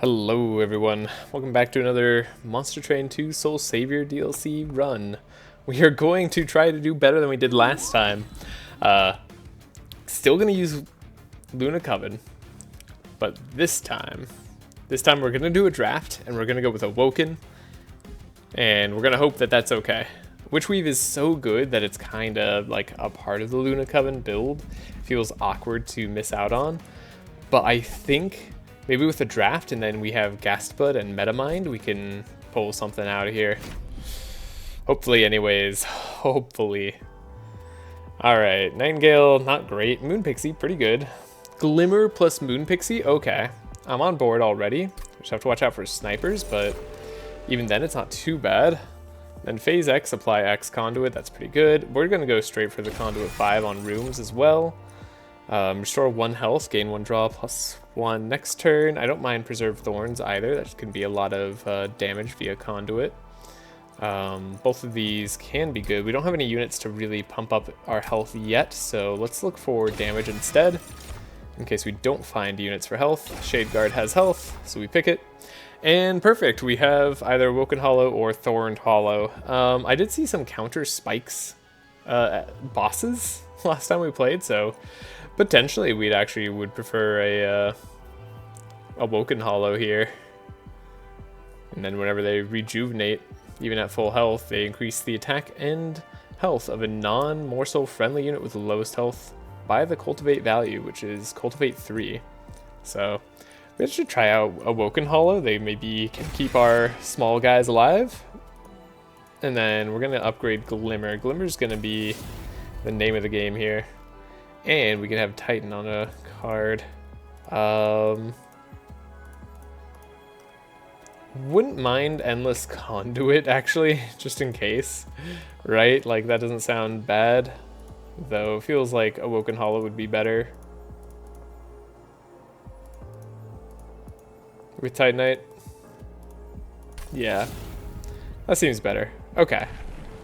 Hello everyone, welcome back to another Monster Train 2 Soul Savior DLC run. We are going to try to do better than we did last time. Still gonna use Luna Coven, but this time we're gonna do a draft and we're gonna go with Awoken, and we're gonna hope that that's okay. Witch Weave is so good that it's kind of like a part of the Luna Coven build. Feels awkward to miss out on, but I think maybe with a draft and then we have Ghastbud and Metamind, we can pull something out of here. Hopefully anyways, hopefully. Alright, Nightingale, not great. Moon Pixie, pretty good. Glimmer plus Moon Pixie, okay. I'm on board already. Just have to watch out for snipers, but even then it's not too bad. Then Phase X, apply X Conduit, that's pretty good. We're gonna go straight for the Conduit 5 on rooms as well. Restore 1 health, gain 1 draw, plus 1 next turn. I don't mind Preserve Thorns either. That can be a lot of damage via Conduit. Both of these can be good. We don't have any units to really pump up our health yet, so let's look for damage instead, in case we don't find units for health. Shade Guard has health, so we pick it. And perfect, we have either Woken Hollow or Thorned Hollow. I did see some counter spikes bosses last time we played, so potentially we'd actually would prefer a Woken Hollow here. And then whenever they rejuvenate, even at full health, they increase the attack and health of a non-morsel friendly unit with the lowest health by the cultivate value, which is cultivate 3. So we should try out a Woken Hollow. They maybe can keep our small guys alive. And then we're gonna upgrade Glimmer. Glimmer's gonna be the name of the game here. And we can have Titan on a card. Wouldn't mind Endless Conduit, actually, just in case. Right? Like, that doesn't sound bad. Though, it feels like Awoken Hollow would be better. With Titanite? Yeah. That seems better. Okay.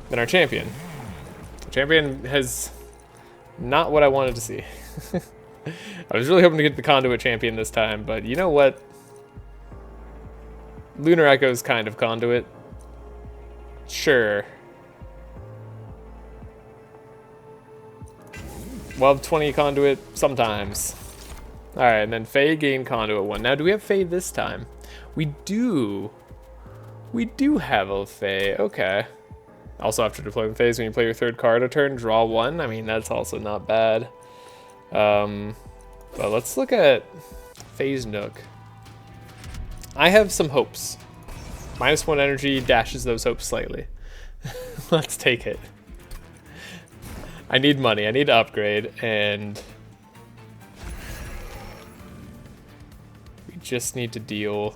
Then our champion. The champion has not what I wanted to see. I was really hoping to get the Conduit champion this time, but you know what? Lunar Echo's kind of Conduit. Sure. Well, 20 Conduit sometimes. Alright, and then Fae gain Conduit 1. Now, do we have Fae this time? We do. We do have a Fae. Okay. Also, after deploying phase, when you play your 3rd card a turn, draw 1. I mean, that's also not bad. But let's look at Phase Nook. I have some hopes. -1 energy dashes those hopes slightly. Let's take it. I need money. I need to upgrade, and we just need to deal.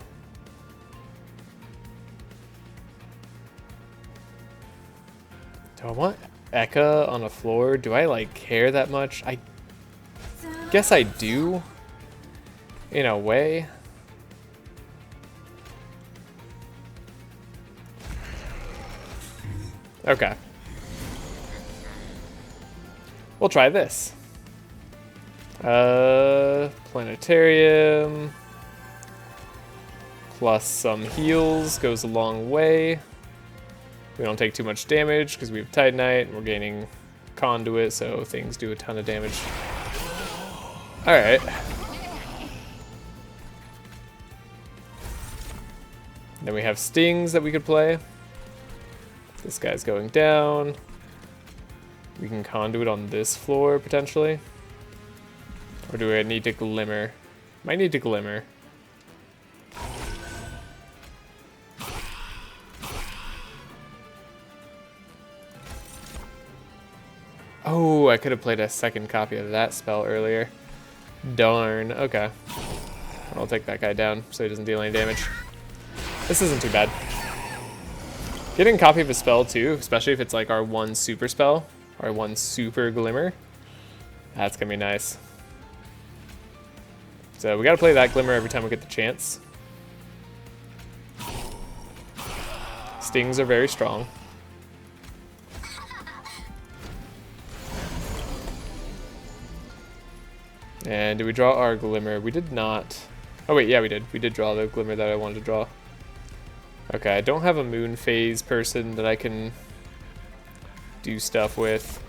Do I want Eka on a floor? Do I like care that much? I guess I do, in a way. Okay. We'll try this. Planetarium plus some heals goes a long way. We don't take too much damage because we have Titanite and we're gaining Conduit, so things do a ton of damage. Alright. Then we have Stings that we could play. This guy's going down. We can Conduit on this floor, potentially. Or do I need to Glimmer? Might need to Glimmer. Oh, I could have played a 2nd copy of that spell earlier. Darn. Okay. I'll take that guy down so he doesn't deal any damage. This isn't too bad. Getting a copy of a spell too, especially if it's like our 1 super spell, our 1 super Glimmer, that's gonna be nice. So we gotta play that Glimmer every time we get the chance. Stings are very strong. And did we draw our Glimmer? We did not. Oh wait, yeah, we did. We did draw the Glimmer that I wanted to draw. Okay, I don't have a Moon Phase person that I can do stuff with.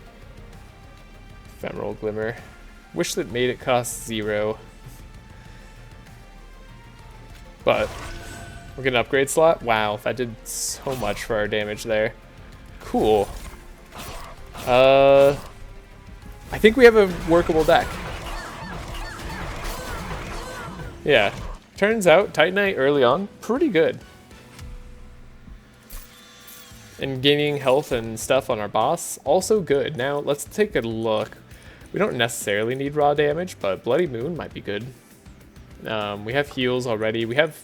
Ephemeral Glimmer. Wish that made it cost 0. But we're getting an upgrade slot. Wow, that did so much for our damage there. Cool. I think we have a workable deck. Yeah, turns out Titanite early on, pretty good. And gaining health and stuff on our boss, also good. Now, let's take a look. We don't necessarily need raw damage, but Bloody Moon might be good. We have heals already. We have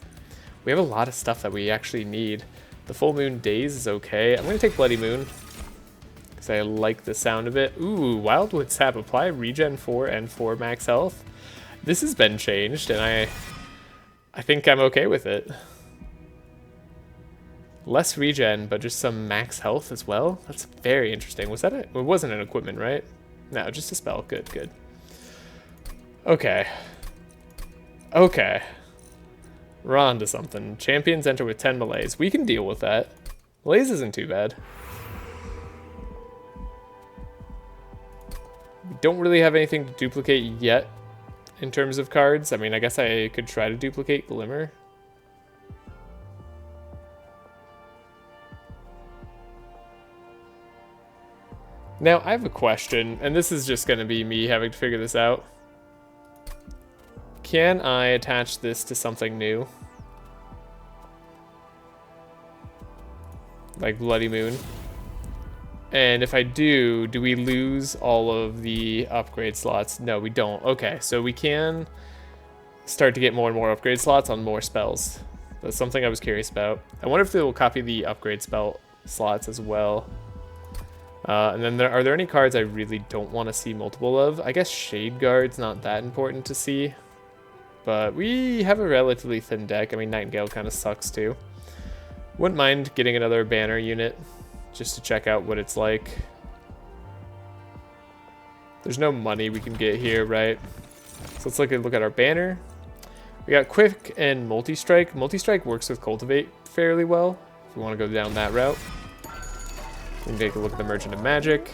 a lot of stuff that we actually need. The Full Moon Daze is okay. I'm going to take Bloody Moon, because I like the sound of it. Ooh, Wildwood Sap. Apply regen 4 and 4 max health. This has been changed, and I think I'm okay with it. Less regen, but just some max health as well. That's very interesting. Was that it? It wasn't an equipment, right? No, just a spell. Good, good. Okay. Okay. We're on to something. Champions enter with 10 melees. We can deal with that. Melees isn't too bad. We don't really have anything to duplicate yet in terms of cards. I mean, I guess I could try to duplicate Glimmer. Now, I have a question, and this is just going to be me having to figure this out. Can I attach this to something new? Like Bloody Moon? And if I do we lose all of the upgrade slots? No, we don't. Okay, so we can start to get more and more upgrade slots on more spells. That's something I was curious about. I wonder if they will copy the upgrade spell slots as well. And then are there any cards I really don't want to see multiple of? I guess Shade Guard's not that important to see. But we have a relatively thin deck. I mean, Nightingale kind of sucks too. Wouldn't mind getting another banner unit just to check out what it's like. There's no money we can get here, right? So let's look at our banner. We got Quick and Multi-Strike. Multi-Strike works with Cultivate fairly well, if we want to go down that route. We can take a look at the Merchant of Magic.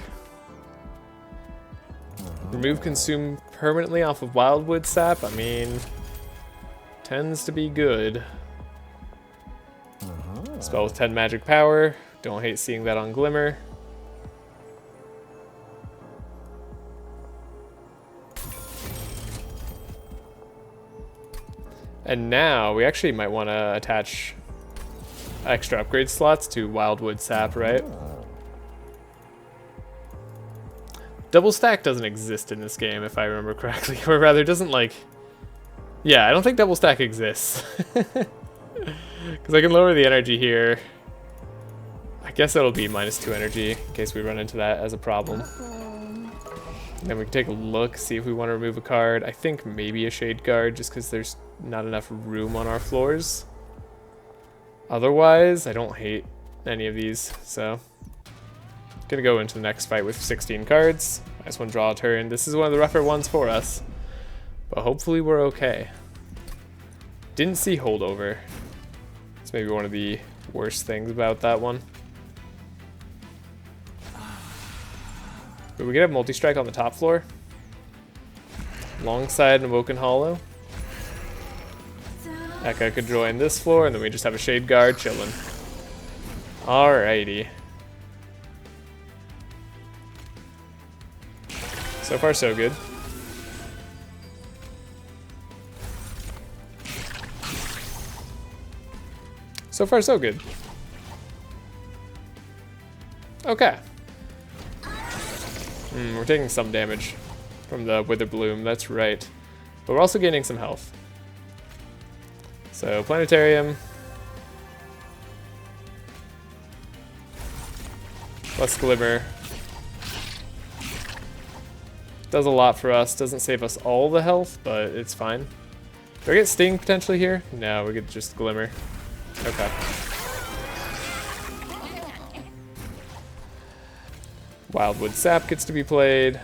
Remove Consume permanently off of Wildwood Sap. I mean, tends to be good. Spell with 10 magic power. Don't hate seeing that on Glimmer. And now we actually might want to attach extra upgrade slots to Wildwood Sap, right? Double stack doesn't exist in this game, if I remember correctly. Or rather, doesn't like... Yeah, I don't think double stack exists. Because I can lower the energy here. I guess it'll be -2 energy, in case we run into that as a problem. And then we can take a look, see if we want to remove a card. I think maybe a Shade Guard, just because there's not enough room on our floors. Otherwise, I don't hate any of these, so... Gonna go into the next fight with 16 cards. Nice one, draw a turn. This is one of the rougher ones for us. But hopefully we're okay. Didn't see holdover. It's maybe one of the worst things about that one. But we could have Multi-Strike on the top floor. Longside and Awoken Hollow. Ekka could join this floor, and then we just have a Shade Guard chilling. Alrighty. So far, so good. So far, so good. Okay. We're taking some damage from the Wither Bloom, that's right. But we're also gaining some health. So, Planetarium. Plus Glimmer. Does a lot for us. Doesn't save us all the health, but it's fine. Do I get Sting potentially here? No, we get just Glimmer. Okay. Wildwood Sap gets to be played.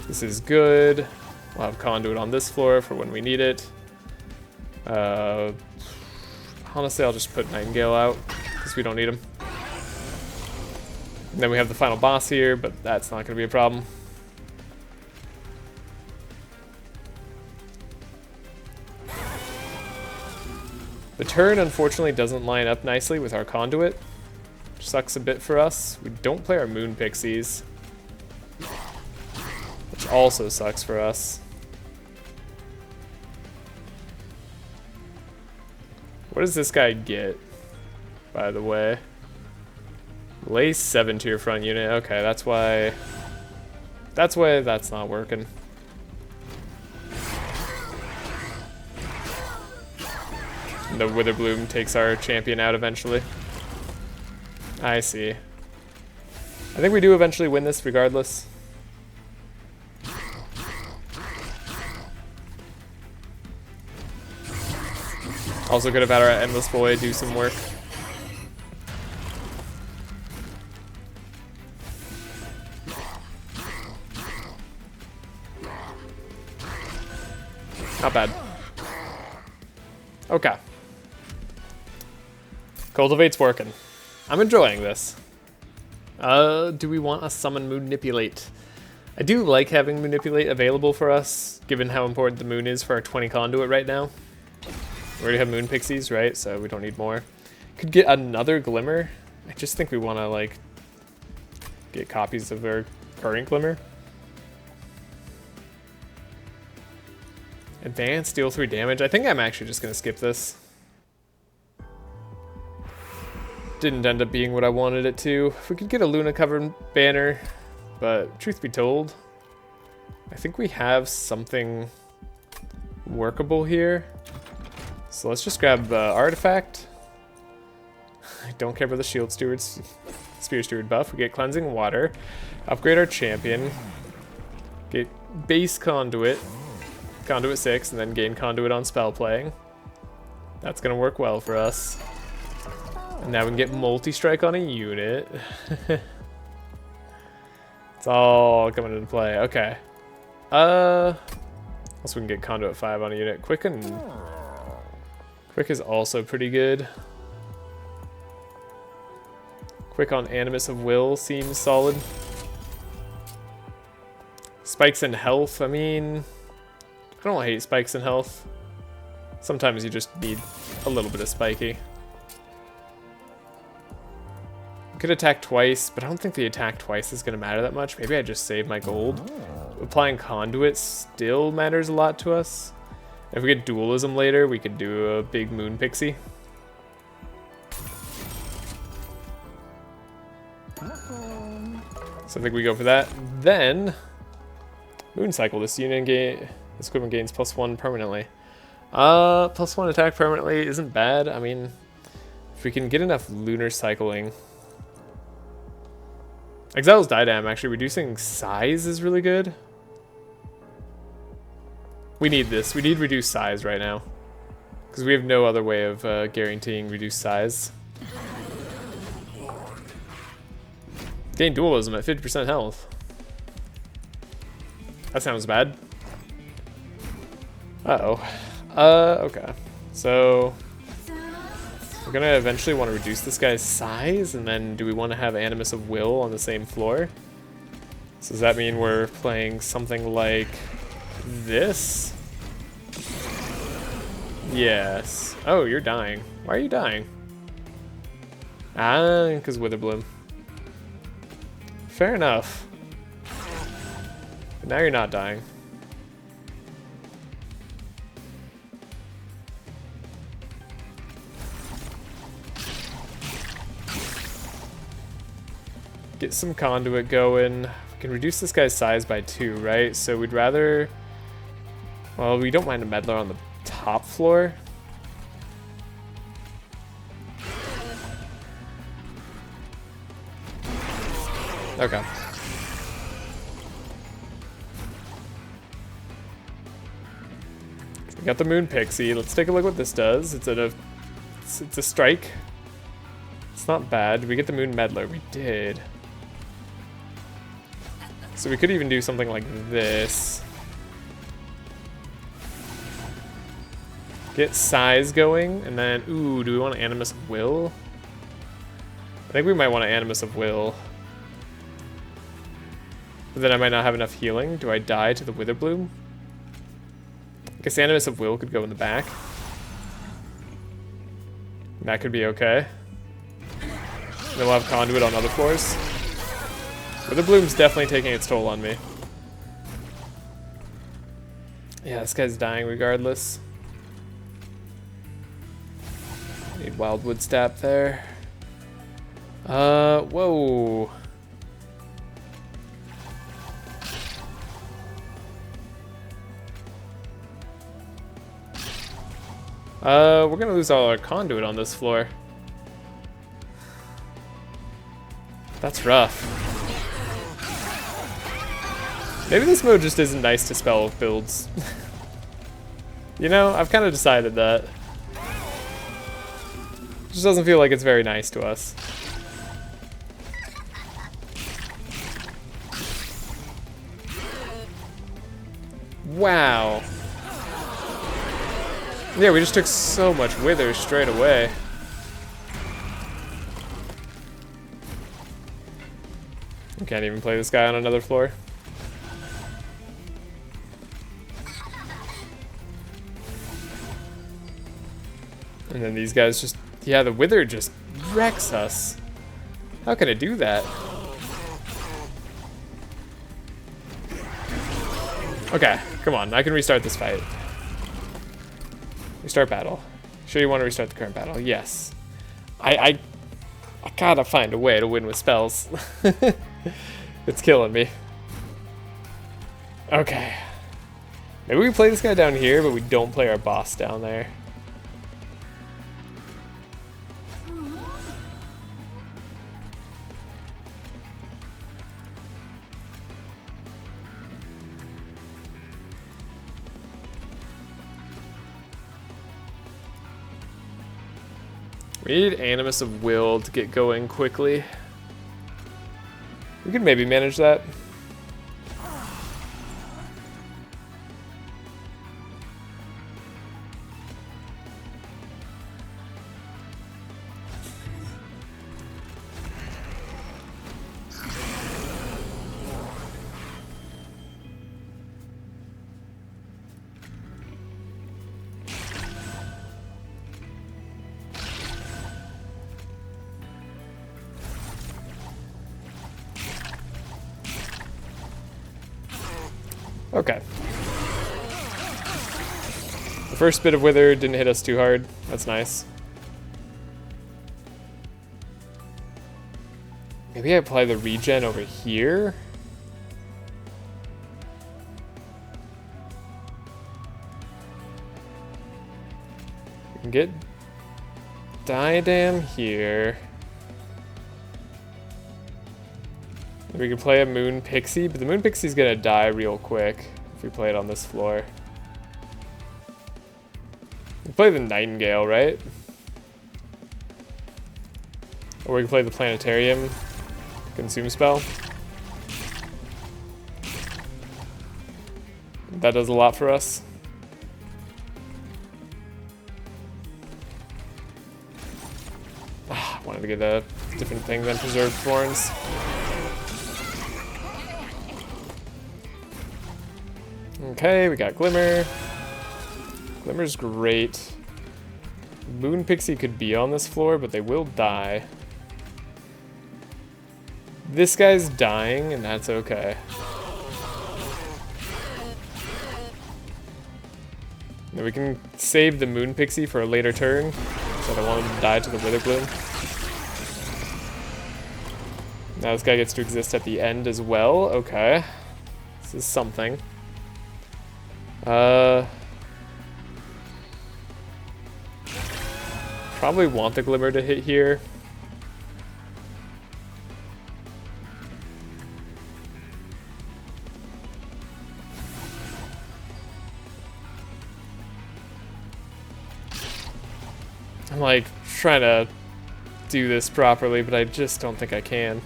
This This is good. We'll have conduit on this floor for when we need it. Honestly, I'll just put Nightingale out because we don't need him. And then we have the final boss here, but that's not going to be a problem. The turn, unfortunately, doesn't line up nicely with our conduit, which sucks a bit for us. We don't play our Moon Pixies, which also sucks for us. What does this guy get, by the way? Lay 7 to your front unit. Okay, that's why that's not working. The Witherbloom takes our champion out eventually. I see. I think we do eventually win this regardless. Also could have had our Endless Boy do some work. Not bad. Okay. Cultivate's working. I'm enjoying this. Do we want a summon Manipulate? I do like having Manipulate available for us, given how important the moon is for our 20 conduit right now. We already have Moon Pixies, right? So we don't need more. Could get another Glimmer. I just think we want to, like, get copies of our current Glimmer. Advanced, deal 3 damage. I think I'm actually just going to skip this. Didn't end up being what I wanted it to. If we could get a Luna covered banner, but truth be told, I think we have something workable here. So let's just grab the artifact. I don't care about the Shield Steward's Spear Steward buff. We get Cleansing Water, upgrade our champion, get base Conduit, Conduit 6, and then gain Conduit on spell playing. That's gonna work well for us. And now we can get multi-strike on a unit. It's all coming into play. Okay. Also we can get Conduit 5 on a unit. Quick is also pretty good. Quick on Animus of Will seems solid. Spikes in health, I mean, I don't hate spikes in health. Sometimes you just need a little bit of spiky. Could attack twice, but I don't think the attack twice is going to matter that much. Maybe I just save my gold. Applying Conduit still matters a lot to us. If we get Dualism later, we could do a big Moon Pixie. So I think we go for that. Then, Moon Cycle. This equipment gains +1 permanently. +1 attack permanently isn't bad. I mean, if we can get enough lunar cycling. Exile's Diadem, actually reducing size is really good. We need this. We need reduced size right now. Because we have no other way of guaranteeing reduced size. Gain Dualism at 50% health. That sounds bad. Uh-oh. Okay. So we're gonna eventually want to reduce this guy's size, and then do we want to have Animus of Will on the same floor? So does that mean we're playing something like this? Yes. Oh, you're dying. Why are you dying? Ah, because Witherbloom. Fair enough. But now you're not dying. Get some conduit going. We can reduce this guy's size by 2, right? So we'd rather... Well, we don't mind a meddler on the top floor. Okay. We got the Moon Pixie. Let's take a look what this does. It's a strike. It's not bad. Did we get the Moon Meddler? We did. So we could even do something like this. Get size going, and then, ooh, do we want Animus of Will? I think we might want Animus of Will. But then I might not have enough healing. Do I die to the Witherbloom? I guess Animus of Will could go in the back. That could be okay. And then we'll have Conduit on other floors. Witherbloom's definitely taking its toll on me. Yeah, this guy's dying regardless. Need Wildwood Stap there. Whoa. We're gonna lose all our Conduit on this floor. That's rough. Maybe this mode just isn't nice to spell builds. You know, I've kind of decided that. Just doesn't feel like it's very nice to us. Wow. Yeah, we just took so much Wither straight away. We can't even play this guy on another floor. And then these guys just... Yeah, the Wither just wrecks us. How can it do that? Okay, come on. I can restart this fight. Restart battle. Sure you want to restart the current battle? Yes. I gotta find a way to win with spells. It's killing me. Okay. Maybe we play this guy down here, but we don't play our boss down there. We need Animus of Will to get going quickly. We could maybe manage that. Okay. The first bit of Wither didn't hit us too hard. That's nice. Maybe I apply the regen over here? We can get Diadem here. We could play a Moon Pixie, but the Moon Pixie's gonna die real quick if we play it on this floor. We play the Nightingale, right? Or we can play the Planetarium Consume spell. That does a lot for us. I wanted to get a different thing than Preserved Thorns. Okay, we got Glimmer. Glimmer's great. Moon Pixie could be on this floor, but they will die. This guy's dying, and that's okay. Now we can save the Moon Pixie for a later turn, so I don't want him to die to the Witherbloom. Now this guy gets to exist at the end as well. Okay. This is something. Probably want the Glimmer to hit here. I'm like trying to do this properly, but I just don't think I can.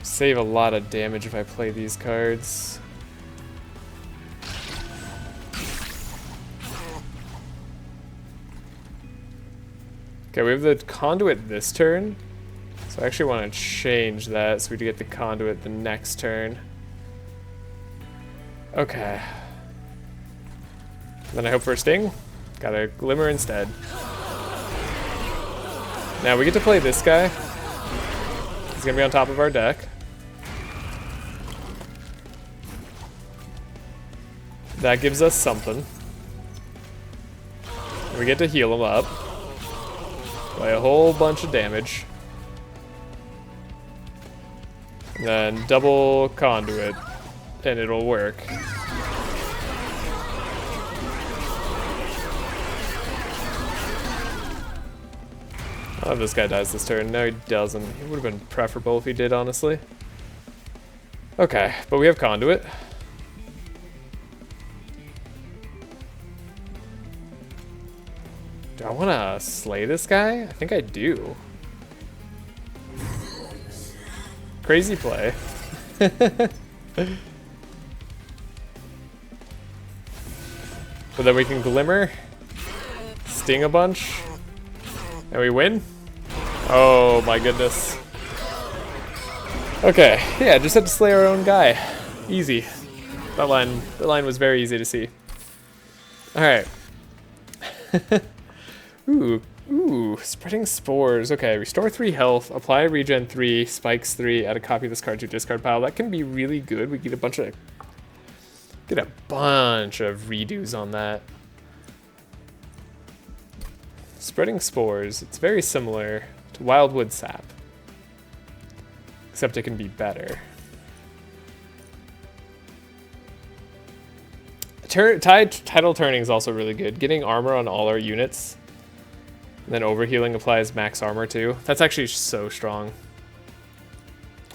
Save a lot of damage if I play these cards. Okay, we have the conduit this turn. So I actually want to change that so we get the conduit the next turn. Okay. Then I hope for a sting. Got a glimmer instead. Now we get to play this guy. He's gonna be on top of our deck. That gives us something. And we get to heal him up by a whole bunch of damage. And then double conduit, and it'll work. Oh, this guy dies this turn. No, he doesn't. It would have been preferable if he did, honestly. Okay, but we have conduit. Do I want to slay this guy? I think I do. Crazy play. But then we can glimmer, sting a bunch, and we win. Oh my goodness. Okay, yeah, just had to slay our own guy. Easy. That line was very easy to see. All right. Ooh, spreading spores. Okay, restore 3 health, apply regen 3, spikes 3, add a copy of this card to your discard pile. That can be really good. We get a bunch of redos on that. Spreading spores. It's very similar to Wildwood Sap, except it can be better. Tidal turning is also really good. Getting armor on all our units. And then overhealing applies max armor too. That's actually so strong.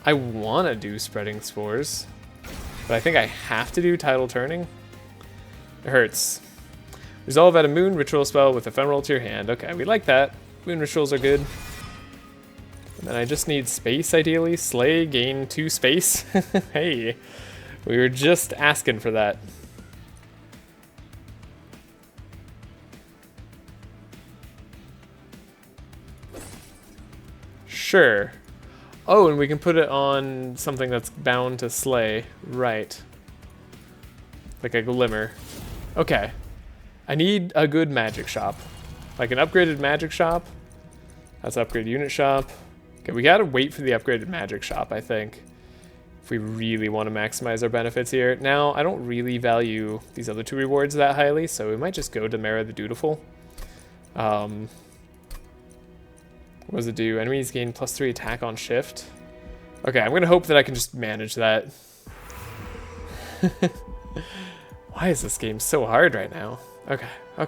I want to do spreading spores, but I think I have to do tidal turning. It hurts. Resolve at a moon ritual spell with ephemeral to your hand. Okay, we like that. Moon rituals are good. And then I just need space ideally. Slay, gain 2 space. Hey, we were just asking for that. Sure. Oh, and we can put it on something that's bound to slay. Right. Like a glimmer. Okay. I need a good magic shop. Like an upgraded magic shop. That's upgrade unit shop. Okay, we gotta wait for the upgraded magic shop, I think. If we really want to maximize our benefits here. Now, I don't really value these other 2 rewards that highly, so we might just go to Mara the Dutiful. What does it do? Enemies gain +3 attack on shift. Okay, I'm gonna hope that I can just manage that. Why is this game so hard right now? Okay. I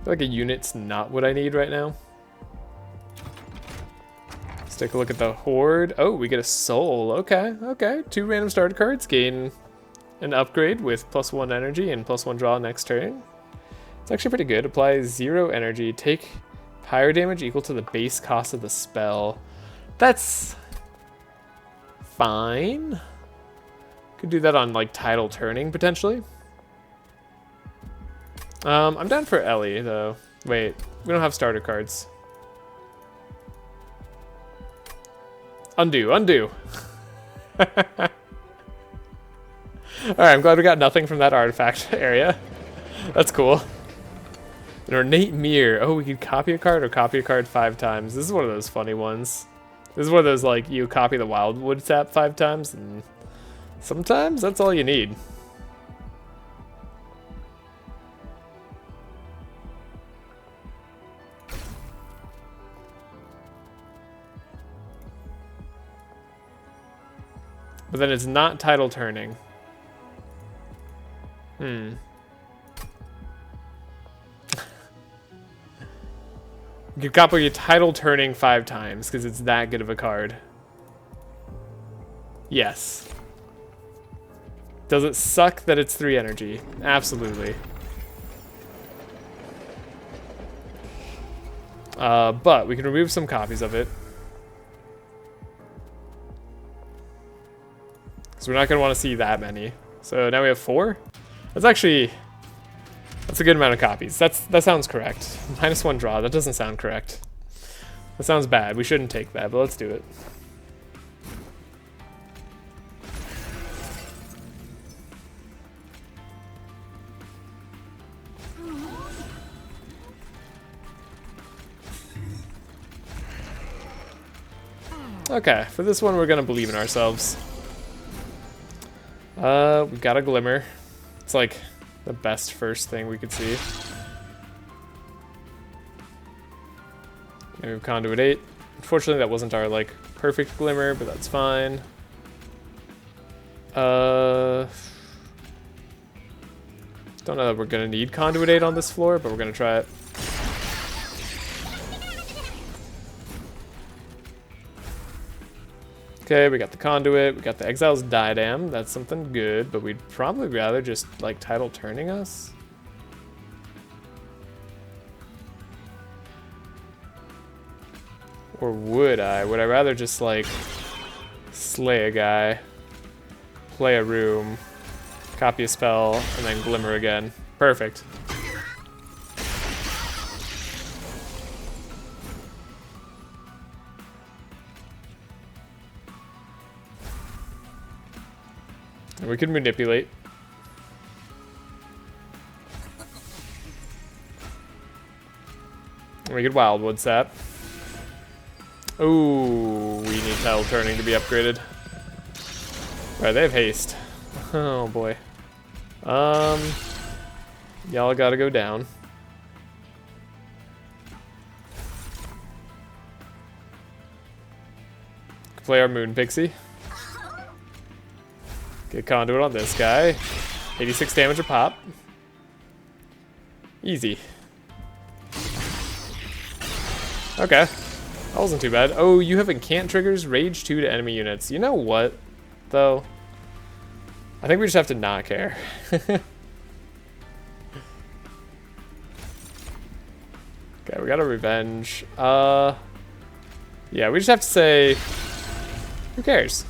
feel like a unit's not what I need right now. Let's take a look at the horde. Oh, we get a soul. Okay. 2 random starter cards gain an upgrade with +1 energy and +1 draw next turn. It's actually pretty good. Apply 0 energy. Take higher damage equal to the base cost of the spell. That's fine. Could do that on like tidal turning potentially. I'm down for Ellie though. Wait, we don't have starter cards. Undo. Alright, I'm glad we got nothing from that artifact area. That's cool. An ornate mirror. Oh, we could copy a card or copy a card 5 times. This is one of those funny ones. This is one of those, like, you copy the Wildwood Sap 5 times, and sometimes that's all you need. But then it's not tidal turning. You could copy a tidal turning 5 times because it's that good of a card. Yes. Does it suck that it's 3 energy? Absolutely. But we can remove some copies of it. Because we're not going to want to see that many. So now we have 4. That's actually... That's a good amount of copies. That sounds correct. -1 draw. That doesn't sound correct. That sounds bad. We shouldn't take that, but let's do it. Okay, for this one we're gonna believe in ourselves. We've got a glimmer. It's like the best first thing we could see. And we have conduit 8. Unfortunately that wasn't our like perfect glimmer, but that's fine. Don't know that we're gonna need conduit 8 on this floor, but we're gonna try it. Okay, we got the conduit, we got the Exile's Diadem, that's something good, but we'd probably rather just, like, title turning us. Or would I? Would I rather just, like, slay a guy, play a room, copy a spell, and then glimmer again? Perfect. We could manipulate. We could Wildwood Sap. Ooh, we need title turning to be upgraded. Right, they have haste. Oh boy. Y'all gotta go down. Play our Moon Pixie. Get conduit on this guy. 86 damage a pop. Easy. Okay. That wasn't too bad. Oh, you have incant triggers, rage 2 to enemy units. You know what, though? I think we just have to not care. Okay, we got a revenge. Yeah, we just have to say, who cares?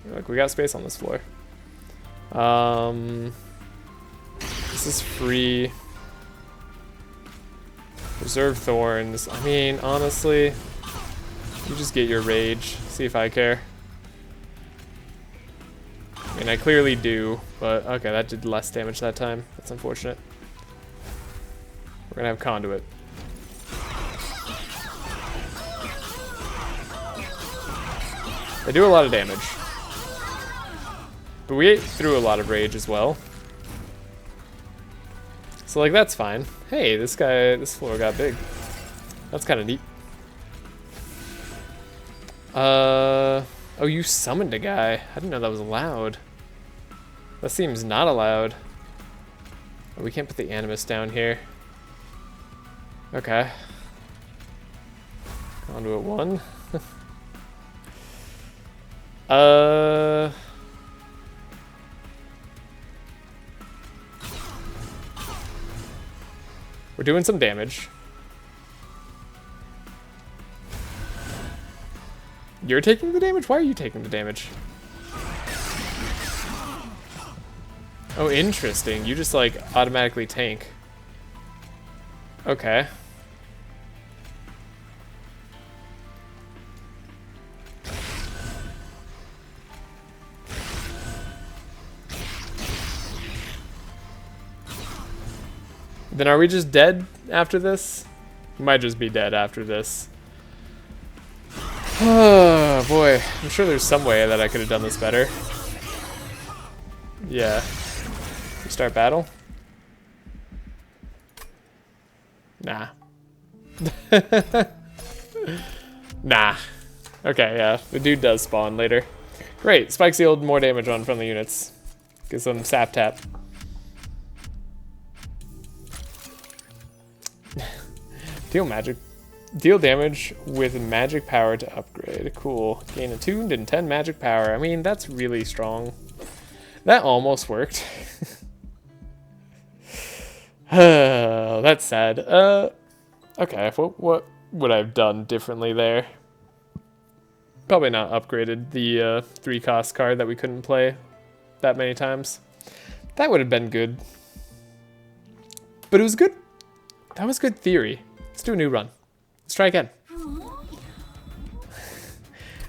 Look, we got space on this floor. This is free. Reserve Thorns. I mean, honestly, you just get your rage. See if I care. I mean, I clearly do, but okay, that did less damage that time. That's unfortunate. We're gonna have conduit. They do a lot of damage. But we ate through a lot of rage as well. So, like, that's fine. Hey, this this floor got big. That's kind of neat. Oh, you summoned a guy. I didn't know that was allowed. That seems not allowed. Oh, we can't put the Animus down here. Okay. Conduit 1. We're doing some damage. You're taking the damage? Why are you taking the damage? Oh, interesting. You just, like, automatically tank. Okay. Then are we just dead after this? We might just be dead after this. Oh boy, I'm sure there's some way that I could have done this better. Yeah. Start battle? Nah. Nah. Okay, yeah, the dude does spawn later. Great, spikes deal more damage on friendly units. Get some sap tap. Deal damage with magic power to upgrade. Cool. Gain attuned and 10 magic power. I mean, that's really strong. That almost worked. Oh, that's sad. Okay, what would I have done differently there? Probably not upgraded the 3-cost card that we couldn't play that many times. That would have been good. But it was good. That was good theory. Let's do a new run. Let's try again. Am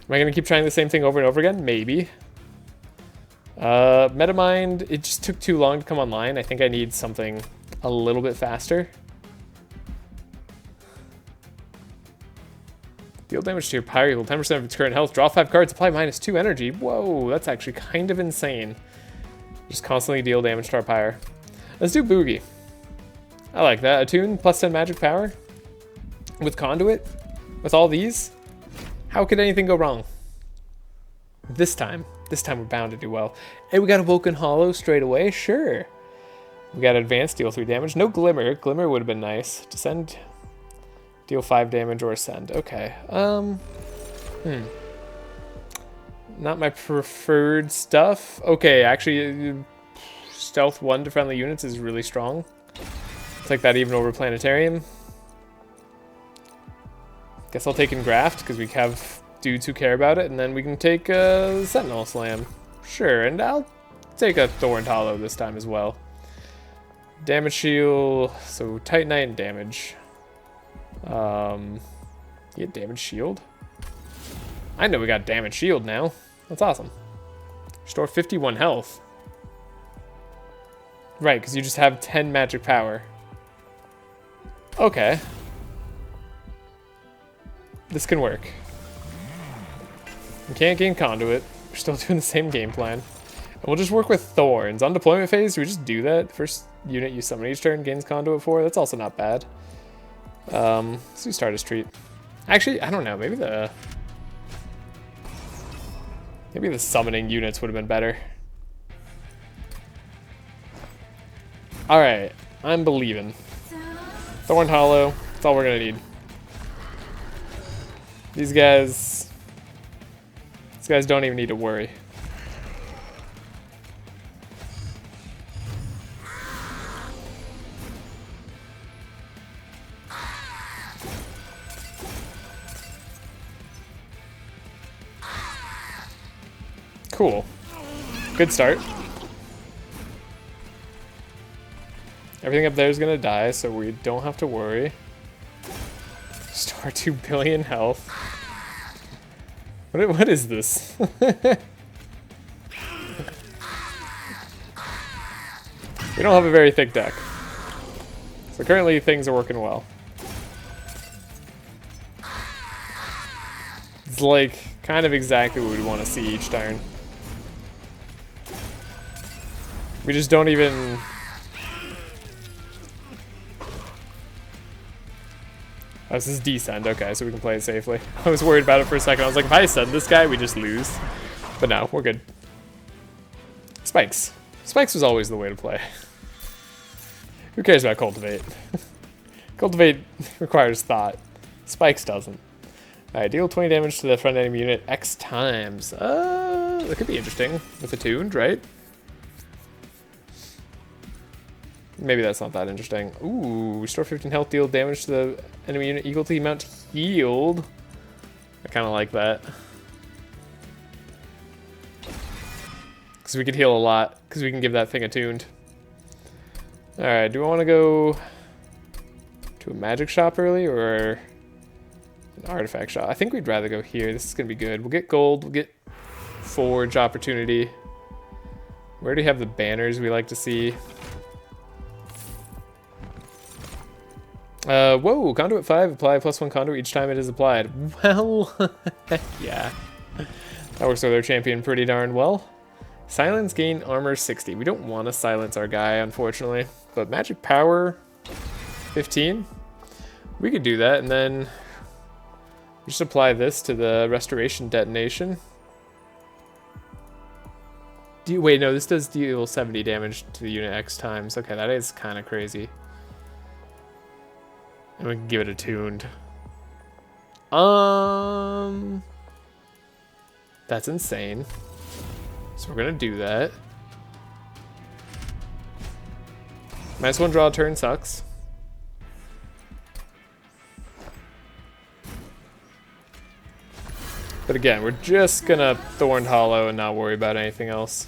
I going to keep trying the same thing over and over again? Maybe. Metamind, it just took too long to come online. I think I need something a little bit faster. Deal damage to your pyre, equal 10% of its current health. Draw 5 cards, apply -2 energy. Whoa, that's actually kind of insane. Just constantly deal damage to our pyre. Let's do Boogie. I like that. Attune, +10 magic power. With Conduit, with all these, how could anything go wrong? This time we're bound to do well. Hey, we got a Woken Hollow straight away, sure. We got Advanced, deal 3 damage. No Glimmer. Glimmer would have been nice. Descend, deal 5 damage or Ascend. Okay. Not my preferred stuff. Okay, actually, Stealth 1 to friendly units is really strong. Take that even over Planetarium. Guess I'll take Engraft because we have dudes who care about it, and then we can take Sentinel Slam. Sure, and I'll take a Thorned Hollow this time as well. Damage shield, so Titanite and damage. You get damage shield? I know we got damage shield now. That's awesome. Restore 51 health. Right, because you just have 10 magic power. Okay. This can work. We can't gain Conduit. We're still doing the same game plan. And we'll just work with Thorns. On deployment phase, we just do that. First unit you summon each turn gains Conduit 4. That's also not bad. Let's do Stardust Treat. Actually, I don't know. Maybe the summoning units would have been better. Alright, I'm believing. Thorn Hollow, that's all we're gonna need. These guys don't even need to worry. Cool. Good start. Everything up there is gonna die, so we don't have to worry. Restore 2 billion health. What is this? We don't have a very thick deck. So currently things are working well. It's like kind of exactly what we want to see each turn. We just don't even... Oh, this is Descend. Okay, so we can play it safely. I was worried about it for a second. I was like, if I send this guy, we just lose. But no, we're good. Spikes. Spikes was always the way to play. Who cares about Cultivate? Cultivate requires thought. Spikes doesn't. Alright, deal 20 damage to the front enemy unit X times. That could be interesting with Attuned, right? Maybe that's not that interesting. Ooh, restore 15 health, deal damage to the enemy unit equal to the amount healed. I kind of like that. Because we can heal a lot, because we can give that thing Attuned. Alright, do I want to go to a magic shop early, or an artifact shop? I think we'd rather go here. This is going to be good. We'll get gold, we'll get forge opportunity. We already have the banners we like to see. Whoa, Conduit 5, apply +1 Conduit each time it is applied. Well, yeah. That works with our champion pretty darn well. Silence, gain armor 60. We don't want to silence our guy, unfortunately. But magic power 15. We could do that, and then we just apply this to the restoration detonation. Wait, no, this does deal 70 damage to the unit X times. Okay, that is kind of crazy. And we can give it Attuned. That's insane. So we're gonna do that. -1 draw turn sucks. But again, we're just gonna Thorned Hollow and not worry about anything else.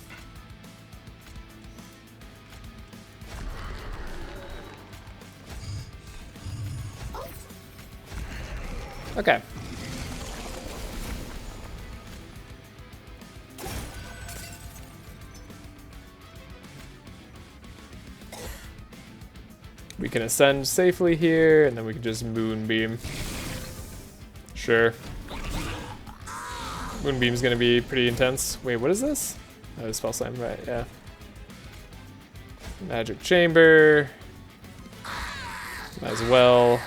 Okay. We can ascend safely here, and then we can just Moonbeam. Sure. Moonbeam's gonna be pretty intense. Wait, what is this? Oh, Spell Slam, right, yeah. Magic Chamber. Might as well.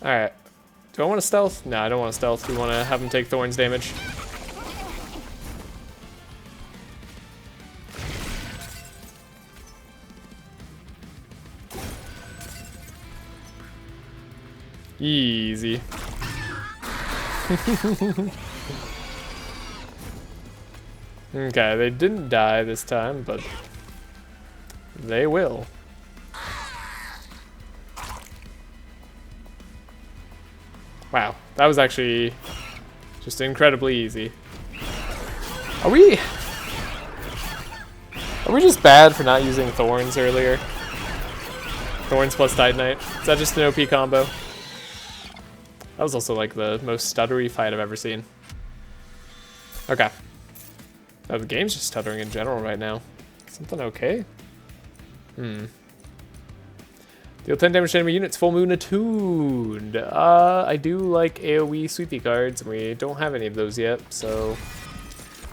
Alright. Do I want to stealth? No, I don't want to stealth. We want to have him take Thorns damage. Easy. Okay, they didn't die this time, but they will. Wow, that was actually just incredibly easy. Are we just bad for not using Thorns earlier? Thorns plus Titanite. Is that just an OP combo? That was also like the most stuttery fight I've ever seen. Okay. Oh, the game's just stuttering in general right now. Something okay? Deal 10 damage to enemy units, full moon attuned. I do like AoE sweepy cards, and we don't have any of those yet, so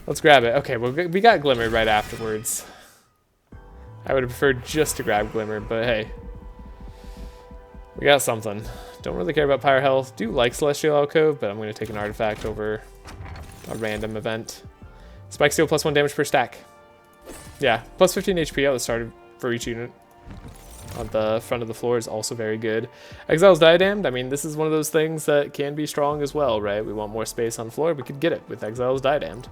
let's grab it. Okay, well, we got Glimmer right afterwards. I would have preferred just to grab Glimmer, but hey. We got something. Don't really care about Pyre Health. Do like Celestial Alcove, but I'm going to take an artifact over a random event. Spike Steel plus 1 damage per stack. Yeah, plus 15 HP at the start for each unit. On the front of the floor is also very good. Exile's Diademed, I mean, this is one of those things that can be strong as well, right? We want more space on the floor, we could get it with Exile's Diademed.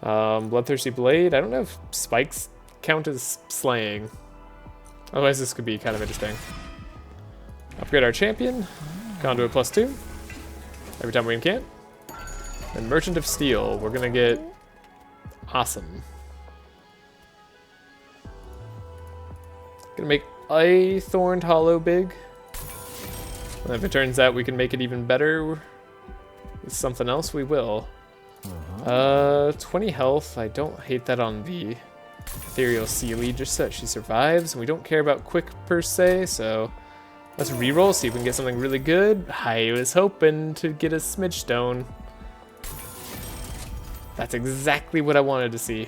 Bloodthirsty Blade, I don't know if spikes count as slaying. Otherwise this could be kind of interesting. Upgrade our champion, Conduit plus 2, every time we encamp. And Merchant of Steel, we're gonna get awesome. Gonna make a Thorned Hollow big. And if it turns out we can make it even better with something else, we will. 20 health, I don't hate that on the Ethereal Sealy, just so that she survives. And we don't care about quick per se, so let's reroll, see if we can get something really good. I was hoping to get a Smidge Stone. That's exactly what I wanted to see.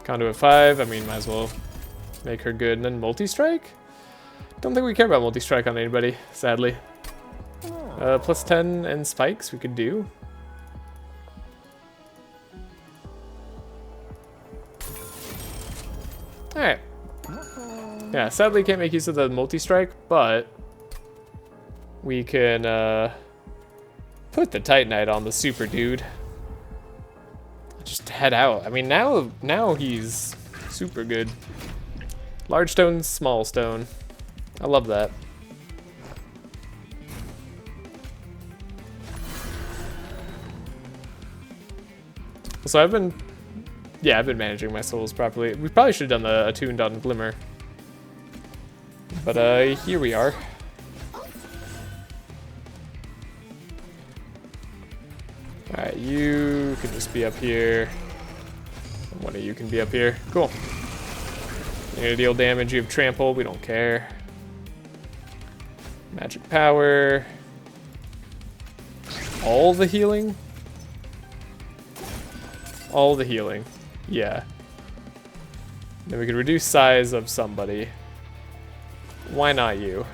Conduit 5, I mean, might as well make her good. And then Multi-Strike? Don't think we care about Multi-Strike on anybody, sadly. Plus 10 and spikes we could do. Alright. Yeah, sadly can't make use of the Multi-Strike, but we can put the Titanite on the super dude. Just head out. I mean, now he's super good. Large stone, small stone. I love that. So I've been managing my souls properly. We probably should have done the attuned on Glimmer. But here we are. Alright, you can just be up here. One of you can be up here. Cool. You're gonna deal damage, you have trample, we don't care. Magic power. All the healing? All the healing. Yeah. Then we could reduce size of somebody. Why not you?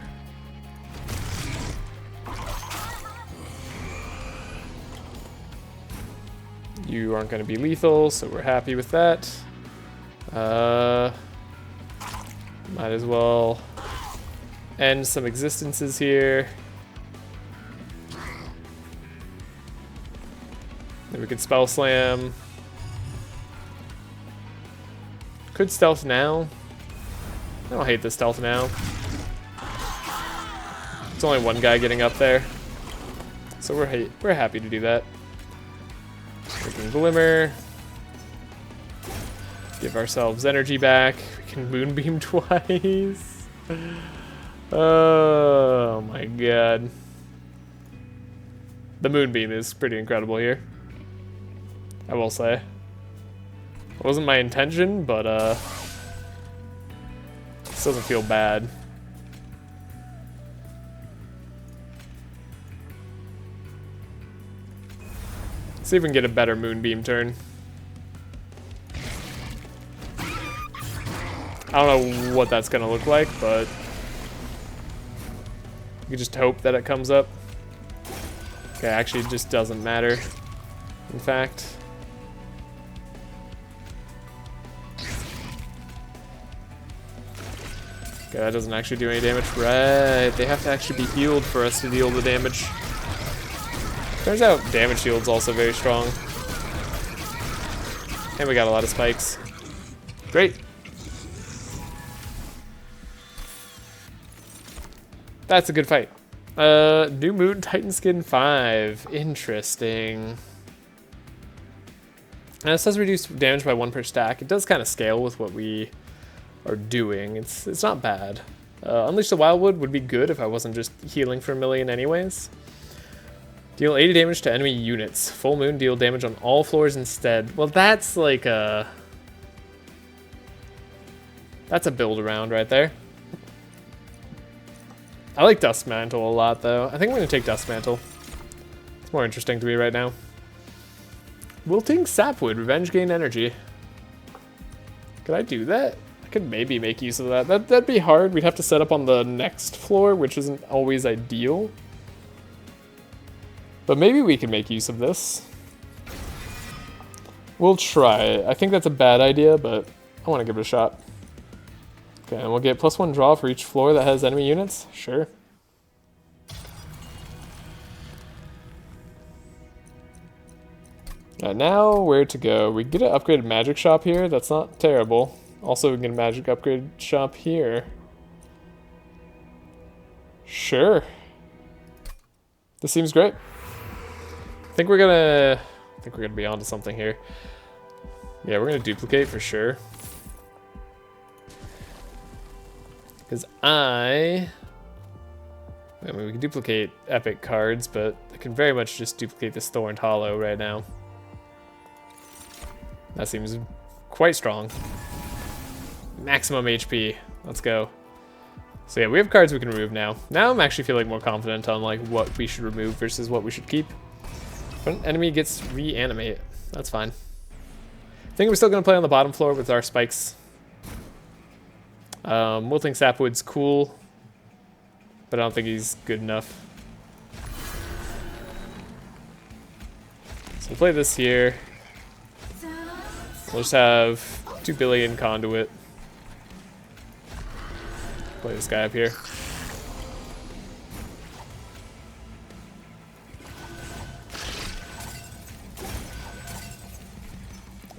You aren't going to be lethal, so we're happy with that. Might as well end some existences here. Then we could spell slam. Could stealth now. don't hate the stealth now. It's only one guy getting up there, so we're happy to do that. Freaking Glimmer. Give ourselves energy back. We can Moonbeam twice. Oh my god. The Moonbeam is pretty incredible here, I will say. It wasn't my intention, but this doesn't feel bad. Let's see if we can get a better Moonbeam turn. I don't know what that's gonna look like, but you can just hope that it comes up. Okay, actually it just doesn't matter, in fact. Okay, that doesn't actually do any damage. Right, they have to actually be healed for us to deal the damage. Turns out damage shield's also very strong. And we got a lot of spikes. Great. That's a good fight. New Moon Titan Skin 5. Interesting. Now, it says reduce damage by 1 per stack. It does kind of scale with what we are doing. It's not bad. Unleash the Wildwood would be good if I wasn't just healing for a million anyways. Deal 80 damage to enemy units. Full Moon, deal damage on all floors instead. Well, that's like a... That's a build around right there. I like Dust Mantle a lot, though. I think I'm going to take Dust Mantle. It's more interesting to me right now. Wilting Sapwood. Revenge gain energy. Could I do that? I could maybe make use of that. That'd be hard. We'd have to set up on the next floor, which isn't always ideal. But maybe we can make use of this. We'll try it. I think that's a bad idea, but I want to give it a shot. Okay, and we'll get +1 draw for each floor that has enemy units? Sure. Now, where to go? We get an upgraded magic shop here. That's not terrible. Also, we can get a magic upgrade shop here. Sure. This seems great. I think we're gonna be onto something here. Yeah, we're gonna duplicate for sure. Because I mean, we can duplicate epic cards, but I can very much just duplicate this Thorned Hollow right now. That seems quite strong. Maximum HP. Let's go. So yeah, we have cards we can remove now. Now I'm actually feeling more confident on like what we should remove versus what we should keep. When an enemy gets reanimate, that's fine. I think we're still gonna play on the bottom floor with our spikes. Wilting Sapwood's cool, but I don't think he's good enough. So we'll play this here. We'll just have 2 billion conduit. Play this guy up here.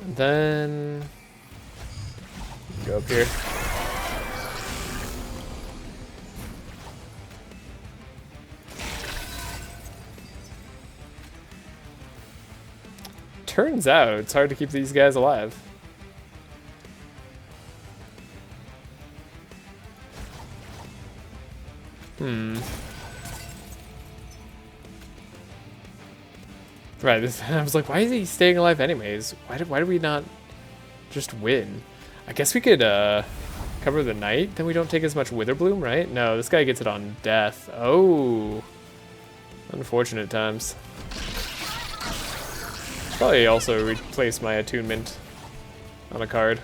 And then go up here. Turns out it's hard to keep these guys alive. Right, I was like, why is he staying alive anyways? Why do we not just win? I guess we could cover the night, then we don't take as much Witherbloom, right? No, this guy gets it on death. Oh, unfortunate times. Probably also replace my attunement on a card.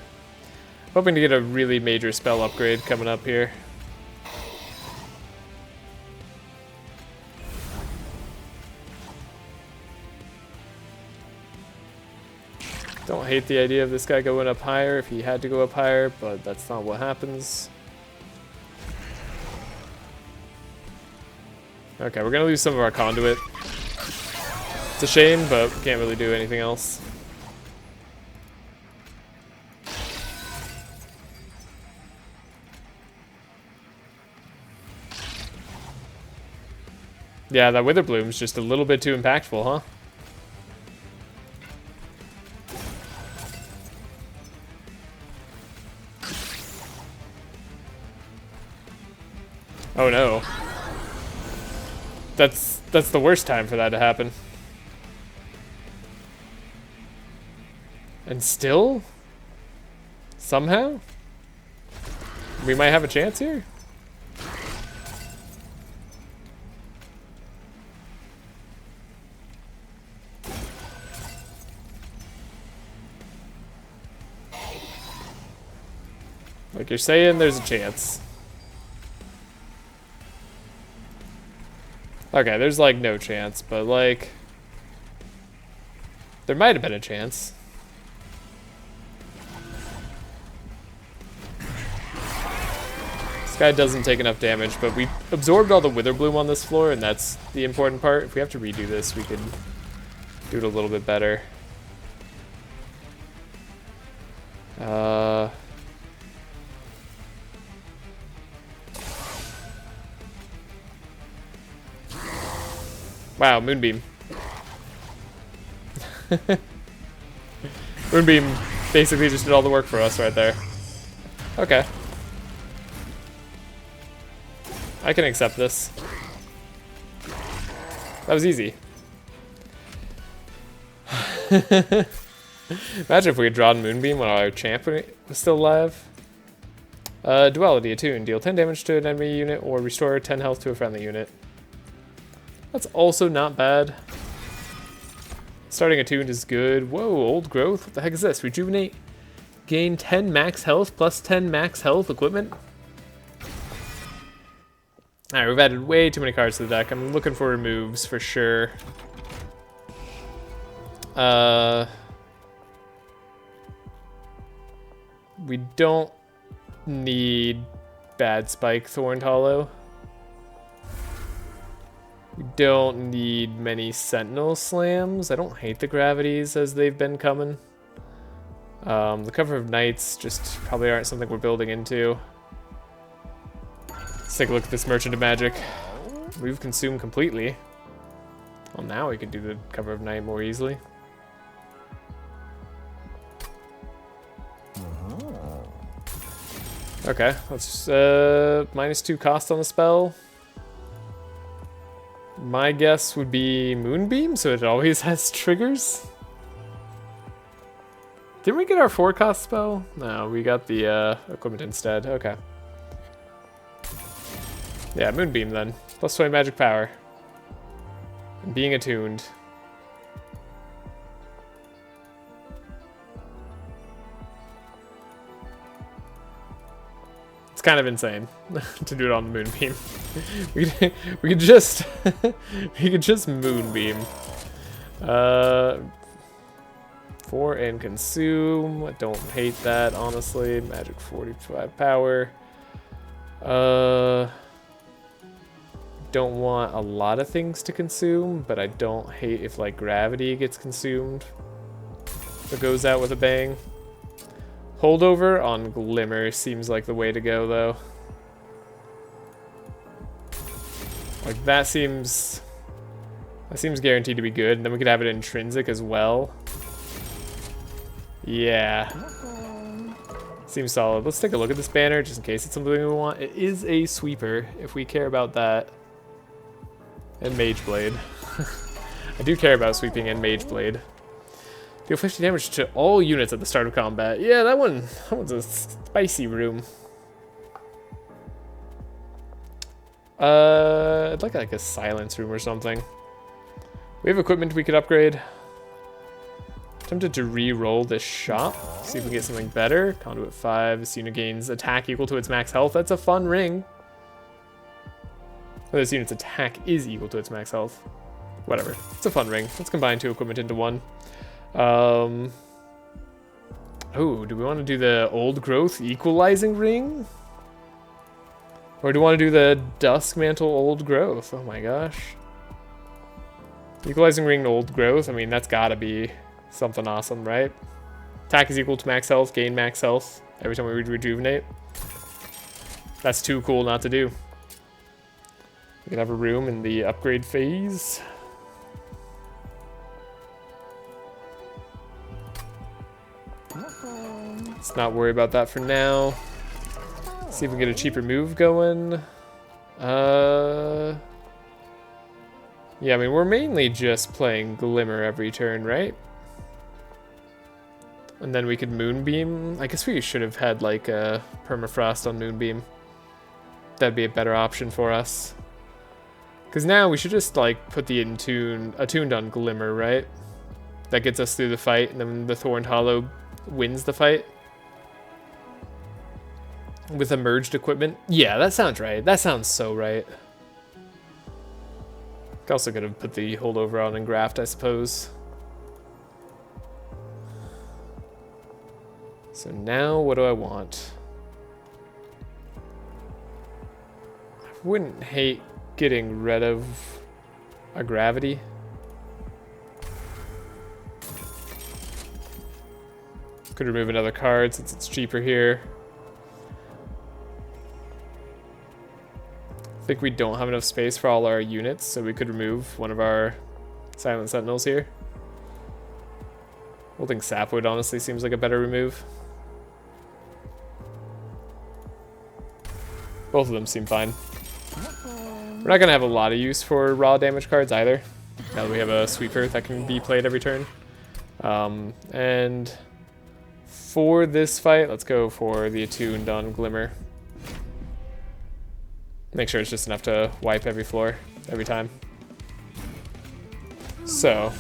Hoping to get a really major spell upgrade coming up here. Don't hate the idea of this guy going up higher if he had to go up higher, but that's not what happens. Okay, we're gonna lose some of our conduit. It's a shame, but we can't really do anything else. Yeah, that Wither Bloom's just a little bit too impactful, huh? Oh no. That's the worst time for that to happen. And still? Somehow? We might have a chance here? Like you're saying, there's a chance. Okay, there's like no chance, but like... there might have been a chance. This guy doesn't take enough damage, but we absorbed all the Wither Bloom on this floor, and that's the important part. If we have to redo this, we could do it a little bit better. Wow, Moonbeam. Moonbeam basically just did all the work for us right there. Okay. I can accept this. That was easy. Imagine if we had drawn Moonbeam when our champ was still alive. Duality, attuned. Deal 10 damage to an enemy unit or restore 10 health to a friendly unit. That's also not bad. Starting attuned is good. Whoa, old growth. What the heck is this? Rejuvenate. Gain 10 max health plus 10 max health equipment. Alright, we've added way too many cards to the deck. I'm looking for removes for sure. We don't need Bad Spike Thorned Hollow. We don't need many Sentinel Slams. I don't hate the gravities as they've been coming. The Cover of Nights just probably aren't something we're building into. Let's take a look at this Merchant of Magic. We've consumed completely. Well, now we can do the Cover of Night more easily. Okay, let's -2 cost on the spell. My guess would be Moonbeam, so it always has triggers. Didn't we get our 4 cost spell? No, we got the equipment instead. Okay. Yeah, Moonbeam then. Plus 20 magic power. And being attuned. It's kind of insane to do it on the Moonbeam. we could just we could just Moonbeam. 4 and consume. I don't hate that, honestly. Magic 45 power. Don't want a lot of things to consume, but I don't hate if like gravity gets consumed. It goes out with a bang. Holdover on Glimmer seems like the way to go, though. Like, that seems guaranteed to be good, and then we could have it intrinsic as well. Yeah. Seems solid. Let's take a look at this banner, just in case it's something we want. It is a sweeper, if we care about that. And Mage Blade. I do care about sweeping and Mage Blade. Deal 50 damage to all units at the start of combat. Yeah, that one's a spicy room. I'd like a silence room or something. We have equipment we could upgrade. Tempted to re-roll this shop. See if we get something better. Conduit 5. This unit gains attack equal to its max health. That's a fun ring. Oh, this unit's attack is equal to its max health. Whatever. It's a fun ring. Let's combine 2 equipment into 1. Oh, do we want to do the old growth equalizing ring? Or do we want to do the dusk mantle old growth? Oh my gosh. Equalizing ring old growth, I mean, that's gotta be something awesome, right? Attack is equal to max health, gain max health every time we rejuvenate. That's too cool not to do. We can have a room in the upgrade phase. Let's not worry about that for now. See if we can get a cheaper move going. Yeah, I mean, we're mainly just playing Glimmer every turn, right? And then we could Moonbeam. I guess we should have had, like, a Permafrost on Moonbeam. That'd be a better option for us. Because now we should just, like, put the attuned on Glimmer, right? That gets us through the fight, and then the Thorned Hollow wins the fight. With a merged equipment. Yeah, that sounds right. That sounds so right. Also could have put the holdover on and graft, I suppose. So now, what do I want? I wouldn't hate getting rid of a gravity. Could remove another card since it's cheaper here. I think we don't have enough space for all our units, so we could remove one of our Silent Sentinels here. Holding Sapwood honestly seems like a better remove. Both of them seem fine. We're not going to have a lot of use for raw damage cards either, now that we have a Sweeper that can be played every turn. And for this fight, let's go for the Attuned on Glimmer. Make sure it's just enough to wipe every floor, every time. So,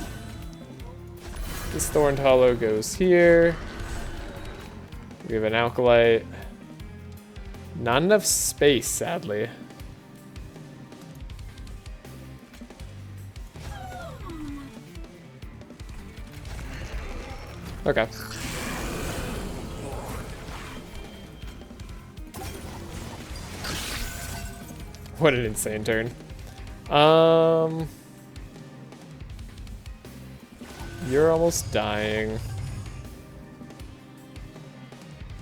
this Thorned Hollow goes here. We have an Alkalite. Not enough space, sadly. Okay. What an insane turn. You're almost dying.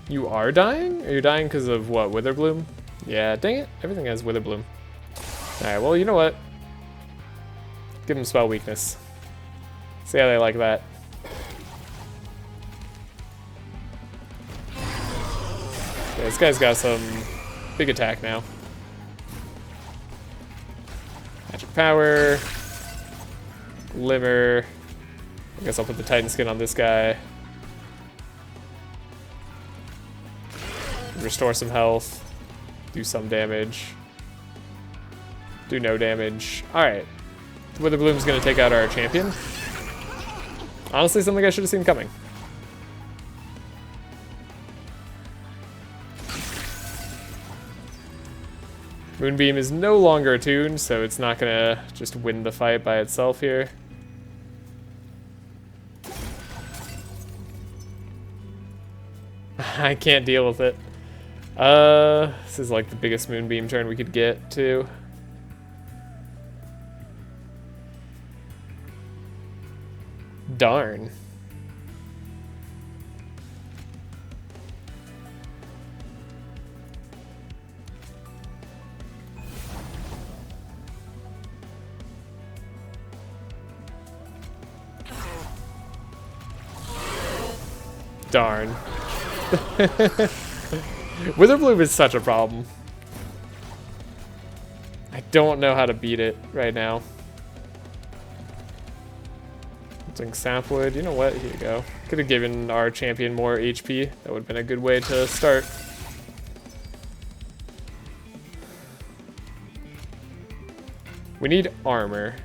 You are dying? Are you dying because of what, Witherbloom? Yeah, dang it. Everything has Witherbloom. Alright, well, you know what? Give him spell weakness. See how they like that. Yeah, this guy's got some big attack now. Magic power. Glimmer. I guess I'll put the Titan skin on this guy. Restore some health. Do some damage. Do no damage. Alright. Witherbloom's gonna take out our champion. Honestly, something I should have seen coming. Moonbeam is no longer attuned, so it's not gonna just win the fight by itself here. I can't deal with it. This is like the biggest Moonbeam turn we could get, too. Darn. Darn. Witherbloom is such a problem. I don't know how to beat it right now. Using Sapwood. You know what? Here you go. Could have given our champion more HP. That would have been a good way to start. We need armor.